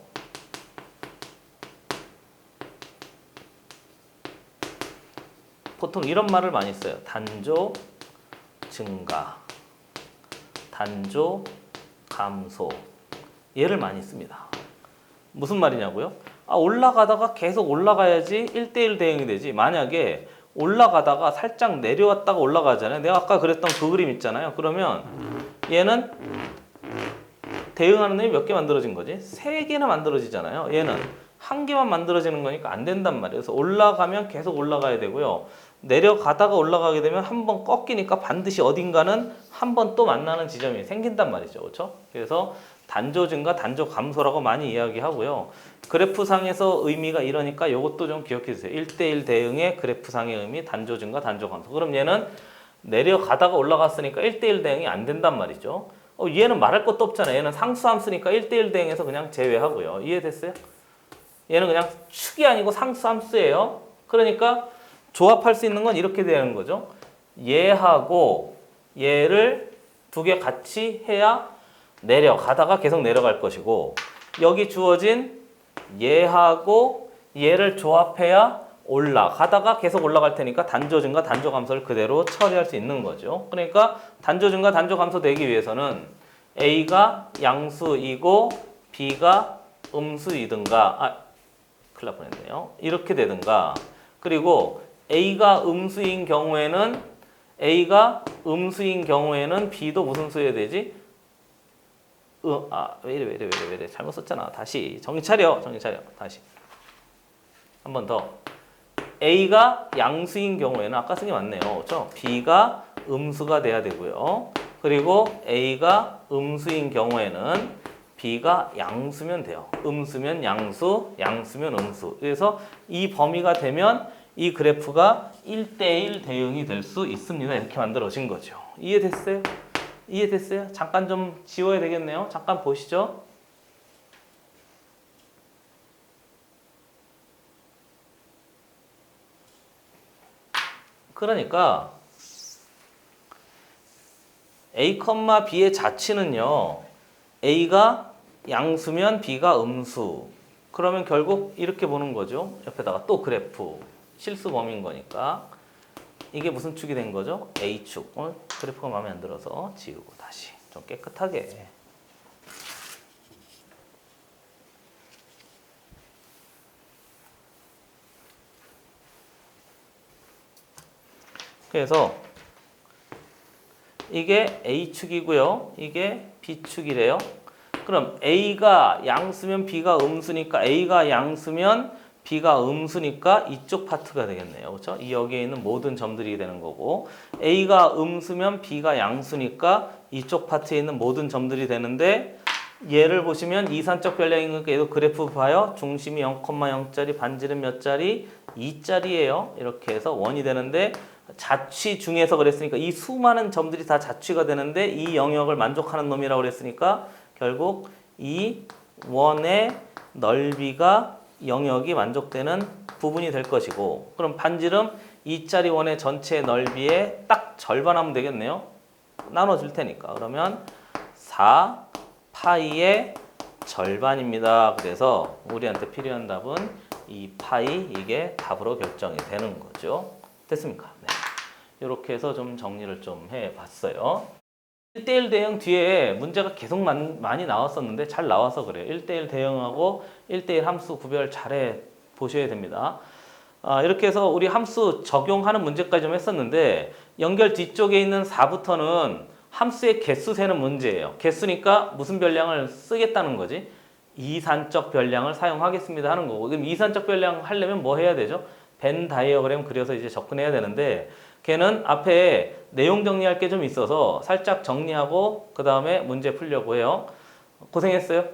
보통 이런 말을 많이 써요. 단조 증가, 단조 감소. 얘를 많이 씁니다. 무슨 말이냐고요? 올라가다가 계속 올라가야지 1대1 대응이 되지. 만약에 올라가다가 살짝 내려왔다가 올라가잖아요. 내가 아까 그랬던 그 그림 있잖아요. 그러면 얘는 대응하는 놈이 몇 개 만들어진 거지? 3개나 만들어지잖아요. 얘는 한 개만 만들어지는 거니까 안 된단 말이에요. 그래서 올라가면 계속 올라가야 되고요. 내려가다가 올라가게 되면 한 번 꺾이니까 반드시 어딘가는 한 번 또 만나는 지점이 생긴단 말이죠. 그렇죠? 그래서 단조 증가, 단조 감소라고 많이 이야기하고요. 그래프상에서 의미가 이러니까 이것도 좀 기억해 주세요. 1대1 대응의 그래프상의 의미, 단조 증가, 단조 감소. 그럼 얘는 내려가다가 올라갔으니까 1대1 대응이 안 된단 말이죠. 얘는 말할 것도 없잖아요. 얘는 상수함 쓰니까 1대1 대응에서 그냥 제외하고요. 이해됐어요? 얘는 그냥 축이 아니고 상수함수예요. 그러니까 조합할 수 있는 건 이렇게 되는 거죠. 얘하고 얘를 두 개 같이 해야 내려가다가 계속 내려갈 것이고, 여기 주어진 얘하고 얘를 조합해야 올라가다가 계속 올라갈 테니까 단조 증가, 단조 감소를 그대로 처리할 수 있는 거죠. 그러니까 단조 증가, 단조 감소 되기 위해서는 A가 양수이고 B가 음수이든가, 큰일 날 뻔했네요. 이렇게 되든가, 그리고 A가 음수인 경우에는 B도 무슨 수여야 되지? 왜 이래. 잘못 썼잖아. 다시. 정신 차려. 다시. 한 번 더. A가 양수인 경우에는 아까 쓴 게 맞네요. 그렇죠? B가 음수가 돼야 되고요. 그리고 A가 음수인 경우에는 B가 양수면 돼요. 음수면 양수, 양수면 음수. 그래서 이 범위가 되면 이 그래프가 1대1 대응이 될 수 있습니다. 이렇게 만들어진 거죠. 이해됐어요? 잠깐 좀 지워야 되겠네요. 잠깐 보시죠. 그러니까 A, B의 자취는요. A가 양수면 B가 음수. 그러면 결국 이렇게 보는 거죠. 옆에다가 또 그래프. 실수 범위인 거니까. 이게 무슨 축이 된 거죠? A축. 그래프가 마음에 안 들어서 지우고 다시 좀 깨끗하게. 그래서 이게 A축이고요. 이게 B축이래요. 그럼 A가 양수면 B가 음수니까 A가 양수면 B가 음수니까 이쪽 파트가 되겠네요. 그렇죠? 이 여기에 있는 모든 점들이 되는 거고, A가 음수면 B가 양수니까 이쪽 파트에 있는 모든 점들이 되는데, 얘를 보시면 이산적 변량이니까 얘도 그래프 봐요. 중심이 0,0짜리, 반지름 몇 짜리? 2짜리예요. 이렇게 해서 원이 되는데, 자취 중에서 그랬으니까 이 수많은 점들이 다 자취가 되는데 이 영역을 만족하는 놈이라고 그랬으니까 결국 이 원의 넓이가 영역이 만족되는 부분이 될 것이고, 그럼 반지름 2짜리 원의 전체 넓이의 딱 절반하면 되겠네요. 나눠줄 테니까. 그러면 4 파이의 절반입니다. 그래서 우리한테 필요한 답은 이 파이, 이게 답으로 결정이 되는 거죠. 됐습니까? 네. 이렇게 해서 좀 정리를 좀 해봤어요. 1대1 대응 뒤에 문제가 계속 많이 나왔었는데 잘 나와서 그래요. 1대1 대응하고 1대1 함수 구별 잘해 보셔야 됩니다. 이렇게 해서 우리 함수 적용하는 문제까지 좀 했었는데, 연결 뒤쪽에 있는 4부터는 함수의 개수 세는 문제예요. 개수니까 무슨 변량을 쓰겠다는 거지? 이산적 변량을 사용하겠습니다 하는 거고, 그럼 이산적 변량 하려면 뭐 해야 되죠? 벤 다이어그램 그려서 이제 접근해야 되는데, 걔는 앞에 내용 정리할 게 좀 있어서 살짝 정리하고 그 다음에 문제 풀려고 해요. 고생했어요.